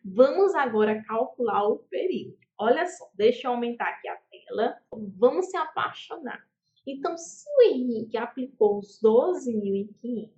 Vamos agora calcular o período. Olha só, deixa eu aumentar aqui a tela. Vamos se apaixonar. Então, se o Henrique aplicou os 12.500,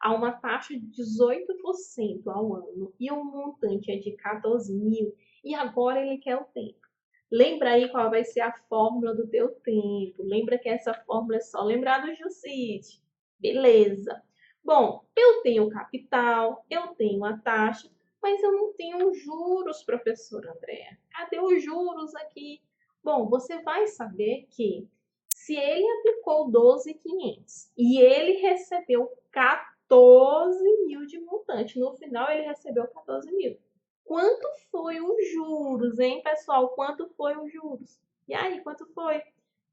a uma taxa de 18% ao ano e o montante é de 14 mil, e agora ele quer o tempo. Lembra aí qual vai ser a fórmula do teu tempo. Lembra que essa fórmula é só lembrar do Jucite. Beleza. Bom, eu tenho capital, eu tenho a taxa, mas eu não tenho juros, professor André. Cadê os juros aqui? Bom, você vai saber que se ele aplicou 12.500 e ele recebeu 14 mil de montante, no final ele recebeu 14 mil. Quanto foi os juros, hein, pessoal? Quanto foi os juros? E aí, quanto foi?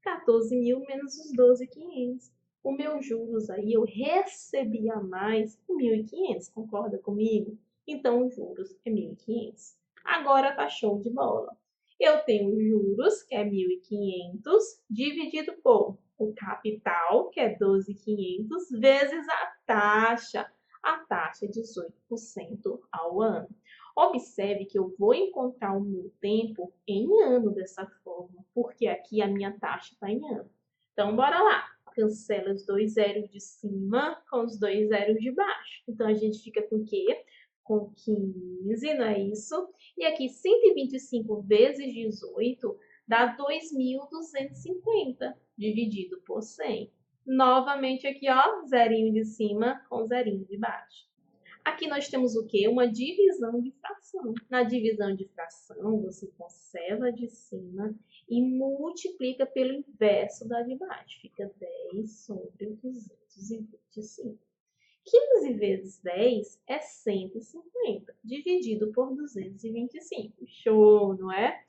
14 mil menos os 12.500. O meu juros aí, eu recebi a mais 1.500, concorda comigo? Então, os juros é 1.500. Agora tá show de bola. Eu tenho juros, que é 1.500, dividido por o capital, que é 12.500, vezes a taxa é 18% ao ano. Observe que eu vou encontrar o meu tempo em ano dessa forma, porque aqui a minha taxa está em ano. Então, bora lá. Cancela os 2 zeros de cima com os 2 zeros de baixo. Então, a gente fica com o quê? Com 15, não é isso? E aqui, 125 vezes 18 dá 2.250, dividido por 100. Novamente aqui, ó, zerinho de cima com zerinho de baixo. Aqui nós temos o quê? Uma divisão de fração. Na divisão de fração, você conserva a de cima e multiplica pelo inverso da de baixo. Fica 10 sobre 225. 15 vezes 10 é 150, dividido por 225. Show, não é?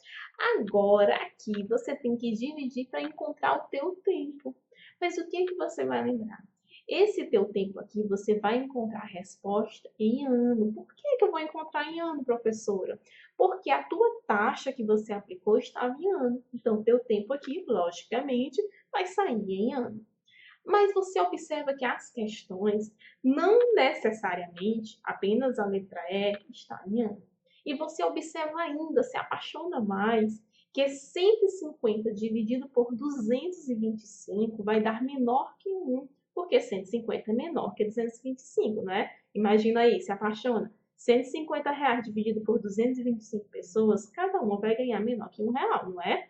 Agora, aqui você tem que dividir para encontrar o teu tempo. Mas o que é que você vai lembrar? Esse teu tempo aqui, você vai encontrar a resposta em ano. Por que eu vou encontrar em ano, professora? Porque a tua taxa que você aplicou estava em ano. Então, teu tempo aqui, logicamente, vai sair em ano. Mas você observa que as questões, não necessariamente, apenas a letra E está em ano. E você observa ainda, se apaixona mais, que 150 dividido por 225 vai dar menor que 1, porque 150 é menor que 225, não é? Imagina aí, se apaixona. R$ 150 dividido por 225 pessoas, cada uma vai ganhar menor que R$ 1, não é?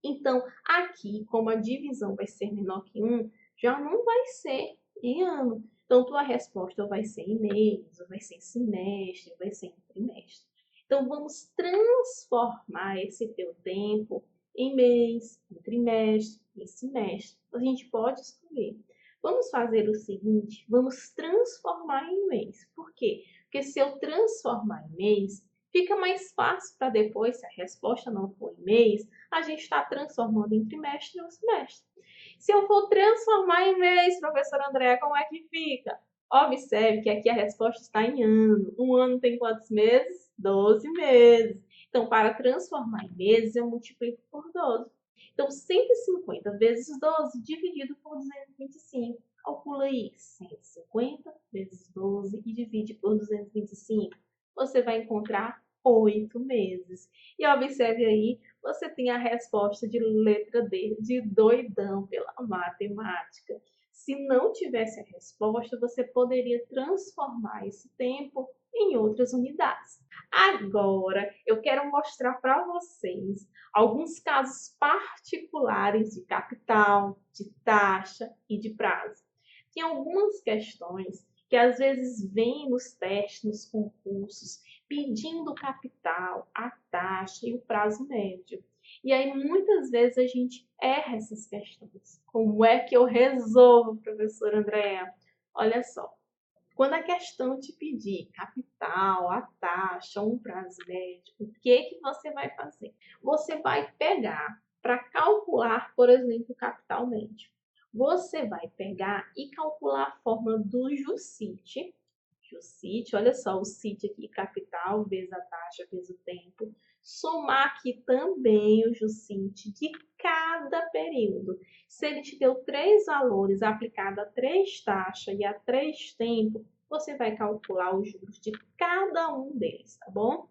Então, aqui, como a divisão vai ser menor que 1, já não vai ser em ano. Então, tua resposta vai ser em mês, ou vai ser em semestre, vai ser em trimestre. Então, vamos transformar esse teu tempo em mês, em trimestre, em semestre. A gente pode escolher. Vamos fazer o seguinte, vamos transformar em mês. Por quê? Porque se eu transformar em mês, fica mais fácil para depois, se a resposta não for em mês, a gente está transformando em trimestre ou semestre. Se eu for transformar em mês, professora Andréa, como é que fica? Observe que aqui a resposta está em ano. Um ano tem quantos meses? 12 meses. Então, para transformar em meses, eu multiplico por 12. Então, 150 vezes 12 dividido por 225. Calcula aí. 150 vezes 12 e divide por 225. Você vai encontrar 8 meses. E observe aí, você tem a resposta de letra D, de doidão pela matemática. Se não tivesse a resposta, você poderia transformar esse tempo em outras unidades. Agora, eu quero mostrar para vocês alguns casos particulares de capital, de taxa e de prazo. Tem algumas questões que às vezes vêm nos testes, nos concursos, pedindo o capital, a taxa e o prazo médio. E aí, muitas vezes, a gente erra essas questões. Como é que eu resolvo, professora Andréa? Olha só, quando a questão te pedir capital, a taxa, um prazo médio, o que você vai fazer? Você vai pegar para calcular, por exemplo, o capital médio. Você vai pegar e calcular a fórmula do Jucite. Jucite, olha só, o CIT aqui, capital, vezes a taxa, vezes o tempo. Somar aqui também o Jucite de cada período. Se ele te deu 3 valores aplicados a 3 taxas e a 3 tempos, você vai calcular os juros de cada um deles, tá bom?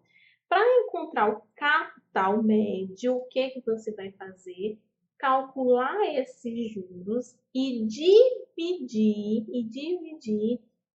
Para encontrar o capital médio, o que você vai fazer? Calcular esses juros e dividir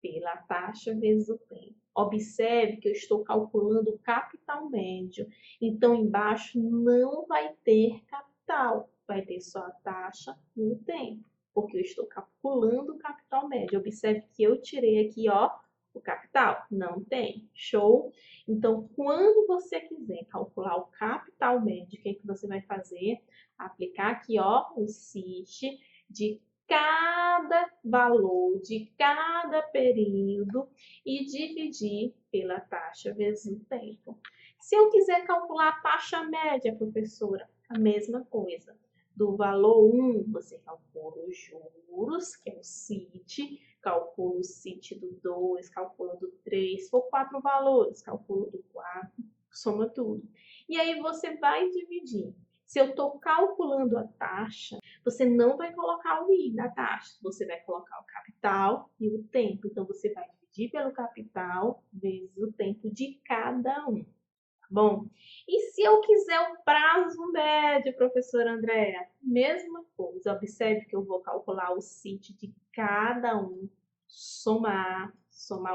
pela taxa vezes o tempo. Observe que eu estou calculando o capital médio. Então, embaixo não vai ter capital, vai ter só a taxa e o tempo, porque eu estou calculando o capital médio. Observe que eu tirei aqui, ó, o capital. Não tem. Show? Então, quando você quiser calcular o capital médio, o que é que você vai fazer? Aplicar aqui, ó, o CIT de cada valor de cada período e dividir pela taxa vezes o tempo. Se eu quiser calcular a taxa média, professora, a mesma coisa. Do valor 1, você calcula os juros, que é o CIT, calcula o CIT do 2, calcula do 3, se for 4 valores, calcula do 4, soma tudo. E aí você vai dividir. Se eu estou calculando a taxa, você não vai colocar o I da taxa, você vai colocar o capital e o tempo. Então, você vai dividir pelo capital vezes o tempo de cada um. Tá bom? E se eu quiser o prazo médio, professora Andréa? Mesma coisa. Observe que eu vou calcular o CIT de cada um, somar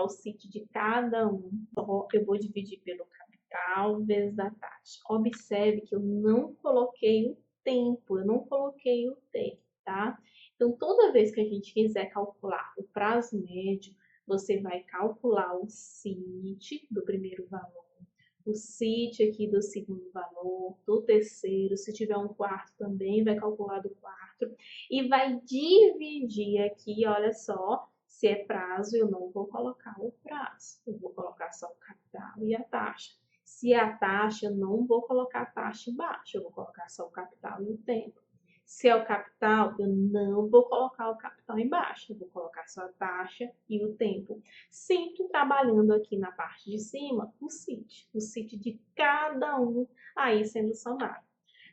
o CIT de cada um. Eu vou dividir pelo capital vezes a taxa. Observe que eu não coloquei o tempo, eu não coloquei o tempo, tá? Então, toda vez que a gente quiser calcular o prazo médio, você vai calcular o CIT do primeiro valor, o CIT aqui do segundo valor, do terceiro, se tiver um quarto também vai calcular do quarto, e vai dividir aqui, olha só, se é prazo, eu não vou colocar o prazo, eu vou colocar só o capital e a taxa. Se é a taxa, eu não vou colocar a taxa embaixo, eu vou colocar só o capital e o tempo. Se é o capital, eu não vou colocar o capital embaixo, eu vou colocar só a taxa e o tempo. Sempre trabalhando aqui na parte de cima o CIT de cada um aí sendo somado.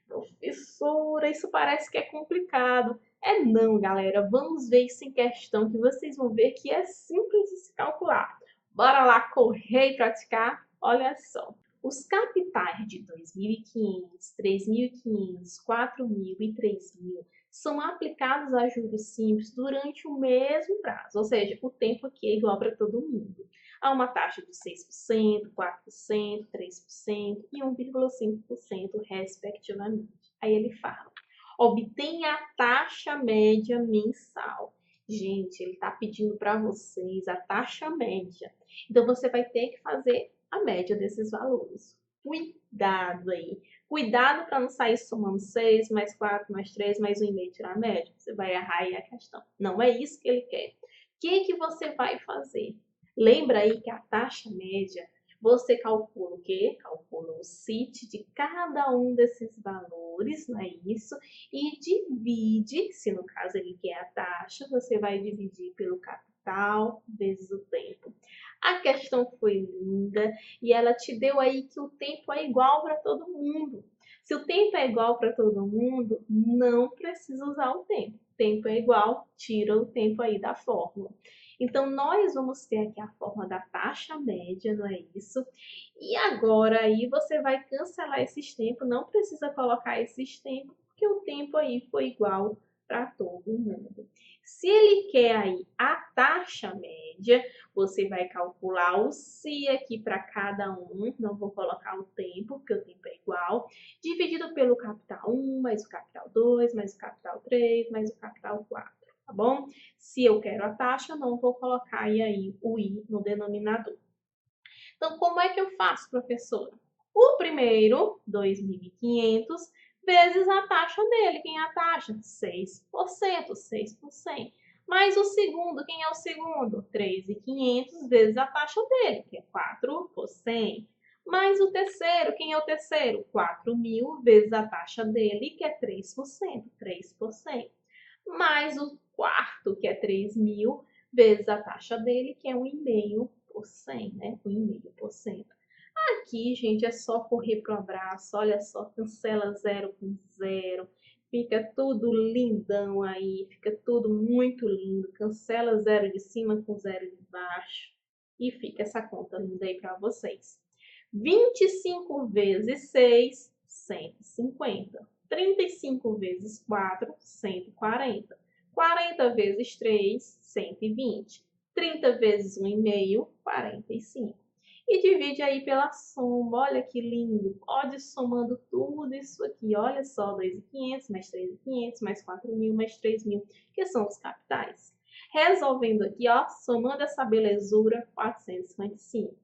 Professora, isso parece que é complicado. É não, galera. Vamos ver isso em questão que vocês vão ver que é simples de se calcular. Bora lá correr e praticar? Olha só. Os capitais de 2.500, 3.500, 4.000 e 3.000 são aplicados a juros simples durante o mesmo prazo, ou seja, o tempo aqui é igual para todo mundo. Há uma taxa de 6%, 4%, 3% e 1,5% respectivamente. Aí ele fala, obtenha a taxa média mensal. Gente, ele está pedindo para vocês a taxa média. Então, você vai ter que fazer a média desses valores. Cuidado aí. Cuidado para não sair somando 6, mais 4, mais 3, mais 1,5 tirar a média. Você vai errar aí a questão. Não é isso que ele quer. O que você vai fazer? Lembra aí que a taxa média, você calcula o quê? Calcula o CIT de cada um desses valores, não é isso? E divide, se no caso ele quer a taxa, você vai dividir pelo capital vezes o tempo. A questão foi linda e ela te deu aí que o tempo é igual para todo mundo. Se o tempo é igual para todo mundo, não precisa usar o tempo. O tempo é igual, tira o tempo aí da fórmula. Então, nós vamos ter aqui a forma da taxa média, não é isso? E agora aí você vai cancelar esses tempos, não precisa colocar esses tempos, porque o tempo aí foi igual para todo mundo. Se ele quer aí a taxa média, você vai calcular o si aqui para cada um, não vou colocar o tempo, porque o tempo é igual, dividido pelo capital 1, mais o capital 2, mais o capital 3, mais o capital 4, tá bom? Se eu quero a taxa, não vou colocar aí o i no denominador. Então, como é que eu faço, professora? O primeiro, 2.500, vezes a taxa dele. Quem é a taxa? 6%, 6%. Mais o segundo, quem é o segundo? 3.500 vezes a taxa dele, que é 4%. Mais o terceiro, quem é o terceiro? 4.000 vezes a taxa dele, que é 3%, 3%. Mais o quarto, que é 3.000 vezes a taxa dele, que é 1,5%, né? 1,5%. Aqui, gente, é só correr pro abraço. Olha só, cancela 0 com 0. Fica tudo lindão aí. Fica tudo muito lindo. Cancela 0 de cima com 0 de baixo. E fica essa conta linda aí para vocês. 25 vezes 6, 150. 35 vezes 4, 140. 40 vezes 3, 120. 30 vezes 1,5, 45. E divide aí pela soma, olha que lindo. Pode ir somando tudo isso aqui, olha só, 2.500 mais 3.500 mais 4.000 mais 3.000, que são os capitais. Resolvendo aqui, ó, somando essa belezura, 455.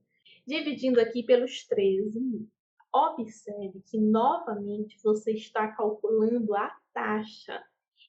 Dividindo aqui pelos 13.000. Observe que, novamente, você está calculando a taxa.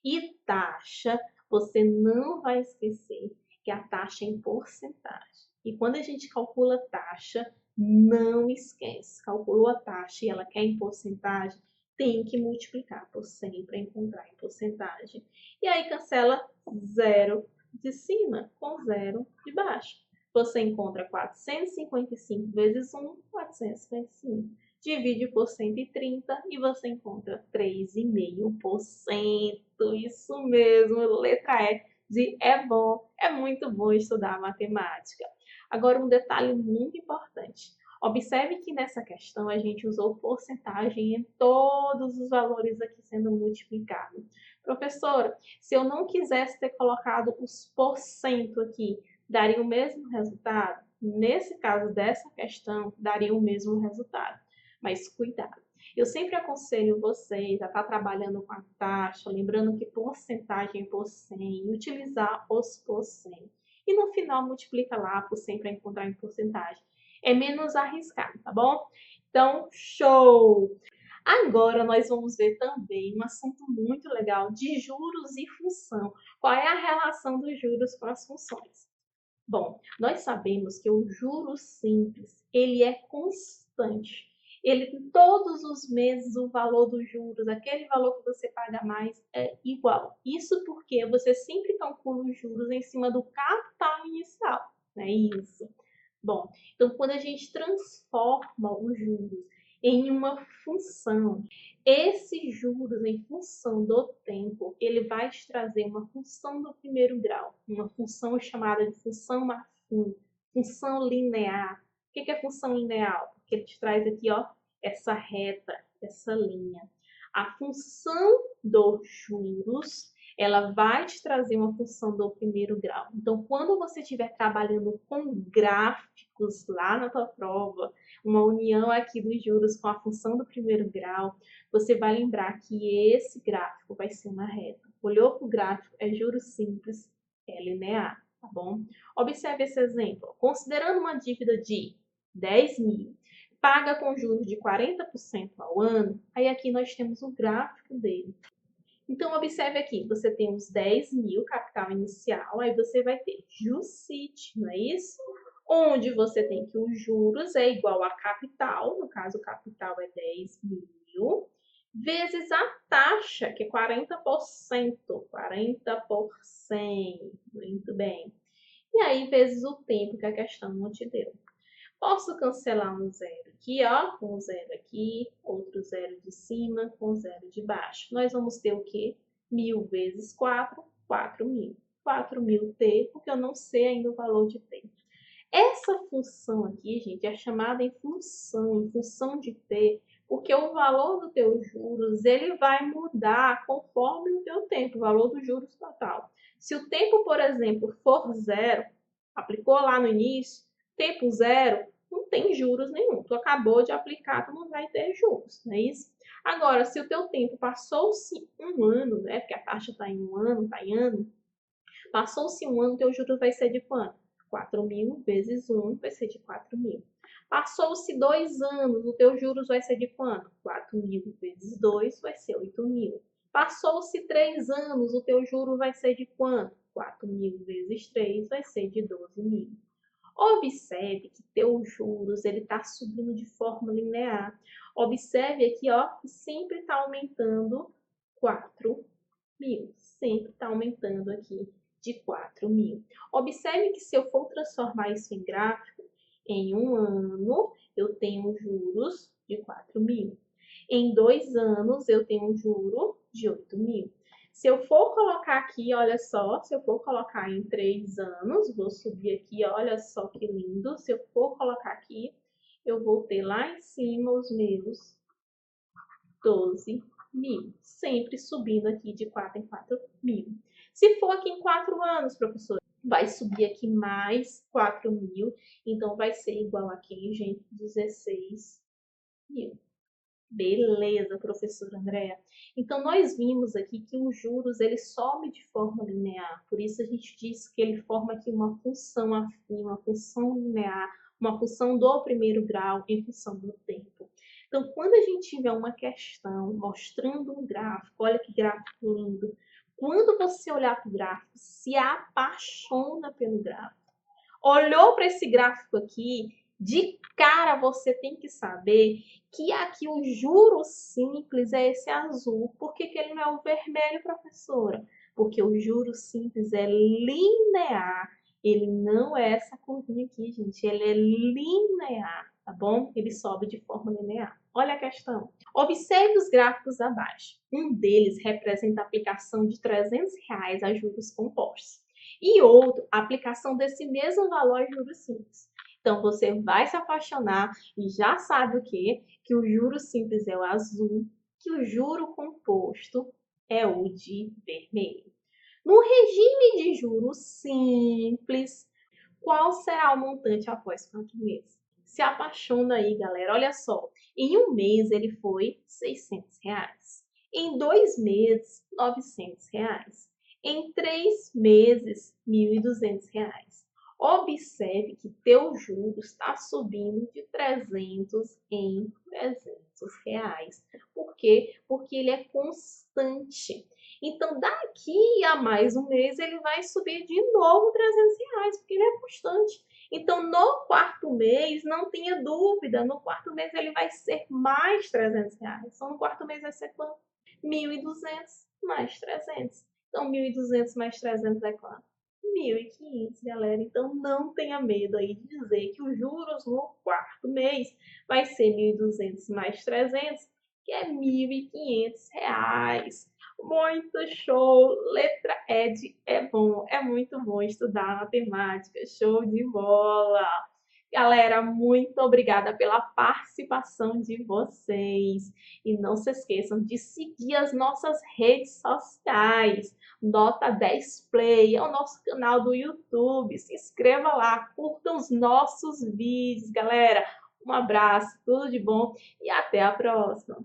E taxa, você não vai esquecer que a taxa é em porcentagem. E quando a gente calcula taxa, não esquece. Calculou a taxa e ela quer em porcentagem, tem que multiplicar por 100 para encontrar em porcentagem. E aí cancela 0 de cima com 0 de baixo. Você encontra 455 vezes 1, 455. Divide por 130 e você encontra 3,5%. Isso mesmo, letra E de é bom. É muito bom estudar matemática. Agora, um detalhe muito importante. Observe que nessa questão a gente usou porcentagem em todos os valores aqui sendo multiplicados. Professora, se eu não quisesse ter colocado os porcento aqui, daria o mesmo resultado? Nesse caso dessa questão, daria o mesmo resultado. Mas cuidado. Eu sempre aconselho vocês a estar trabalhando com a taxa, lembrando que porcentagem por 100, utilizar os por 100. E no final multiplica lá por 100 para encontrar em porcentagem. É menos arriscado, tá bom? Então, show! Agora nós vamos ver também um assunto muito legal de juros e função. Qual é a relação dos juros com as funções? Bom, nós sabemos que o juro simples, ele é constante. Ele, todos os meses, o valor dos juros, aquele valor que você paga mais, é igual. Isso porque você sempre calcula os juros em cima do capital inicial, não é isso? Bom, então quando a gente transforma os juros em uma função, esses juros em função do tempo, ele vai te trazer uma função do primeiro grau, uma função chamada de função afim, função linear. O que é função linear? Porque ele te traz aqui, ó, essa reta, essa linha. A função dos juros, ela vai te trazer uma função do primeiro grau. Então, quando você estiver trabalhando com gráficos lá na tua prova, uma união aqui dos juros com a função do primeiro grau, você vai lembrar que esse gráfico vai ser uma reta. Olhou para o gráfico, é juros simples, é linear, tá bom? Observe esse exemplo. Considerando uma dívida de 10.000, paga com juros de 40% ao ano, aí aqui nós temos o gráfico dele. Então, observe aqui, você tem os 10.000 capital inicial, aí você vai ter JUSIT, não é isso? Onde você tem que os juros é igual a capital, no caso o capital é 10.000, vezes a taxa, que é 40%, 40%, muito bem. E aí, vezes o tempo que a questão não te deu. Posso cancelar um zero aqui, ó, com um zero aqui, outro zero de cima, com zero de baixo. Nós vamos ter o quê? 1.000 vezes 4, 4.000. 4.000t, porque eu não sei ainda o valor de t. Essa função aqui, gente, é chamada em função de t, porque o valor do teu juros, ele vai mudar conforme o teu tempo, o valor dos juros total. Se o tempo, por exemplo, for zero, aplicou lá no início, tempo zero, não tem juros nenhum. Tu acabou de aplicar, tu não vai ter juros, não é isso? Agora, se o teu tempo passou-se um ano, né? Porque a taxa está em um ano, está em ano. Passou-se um ano, teu juros vai ser de quanto? 4.000 vezes 1 vai ser de 4.000. Passou-se 2 anos, o teu juros vai ser de quanto? 4.000 vezes 2 vai ser 8.000. Passou-se 3 anos, o teu juro vai ser de quanto? 4.000 vezes 3 vai ser de 12.000. Observe que teu juros ele está subindo de forma linear. Observe aqui, ó, que sempre está aumentando 4.000. Sempre está aumentando aqui de 4.000. Observe que se eu for transformar isso em gráfico, em um ano eu tenho juros de 4.000. Em 2 anos eu tenho um juro de 8.000. Se eu for colocar aqui, olha só, se eu for colocar em 3 anos, vou subir aqui, olha só que lindo. Se eu for colocar aqui, eu vou ter lá em cima os meus 12.000. Sempre subindo aqui de 4 em 4.000. Se for aqui em 4 anos, professor, vai subir aqui mais 4.000, então vai ser igual aqui, gente, 16.000. Beleza, professora Andréa. Então, nós vimos aqui que os juros, ele sobe de forma linear. Por isso, a gente diz que ele forma aqui uma função afim, uma função linear, uma função do primeiro grau em função do tempo. Então, quando a gente tiver uma questão mostrando um gráfico, olha que gráfico lindo. Quando você olhar para o gráfico, se apaixona pelo gráfico. Olhou para esse gráfico aqui, de cara você tem que saber que aqui o juro simples é esse azul. Por que ele não é o vermelho, professora? Porque o juro simples é linear. Ele não é essa curvinha aqui, gente. Ele é linear, tá bom? Ele sobe de forma linear. Olha a questão. Observe os gráficos abaixo. Um deles representa a aplicação de R$300 a juros compostos. E outro, a aplicação desse mesmo valor de juros simples. Então, você vai se apaixonar e já sabe o quê? Que o juro simples é o azul, que o juro composto é o de vermelho. No regime de juros simples, qual será o montante após 4 meses? Se apaixona aí, galera. Olha só, em um mês ele foi R$600. Em 2 meses, R$900. Em 3 meses, R$1.200. Observe que teu juros está subindo de 300 em 300 reais. Por quê? Porque ele é constante. Então, daqui a mais um mês, ele vai subir de novo R$300, porque ele é constante. Então, no quarto mês, não tenha dúvida, no quarto mês ele vai ser mais R$300. Então, no quarto mês vai ser quanto? 1.200 mais 300. Então, 1.200 mais 300 é quanto? 1.500, galera. Então, não tenha medo aí de dizer que os juros no quarto mês vai ser 1.200 mais 300, que é R$1.500. Muito show! Letra Ed é bom, é muito bom estudar matemática. Show de bola! Galera, muito obrigada pela participação de vocês. E não se esqueçam de seguir as nossas redes sociais. Nota 10 Play é o nosso canal do YouTube. Se inscreva lá, curta os nossos vídeos, galera. Um abraço, tudo de bom e até a próxima.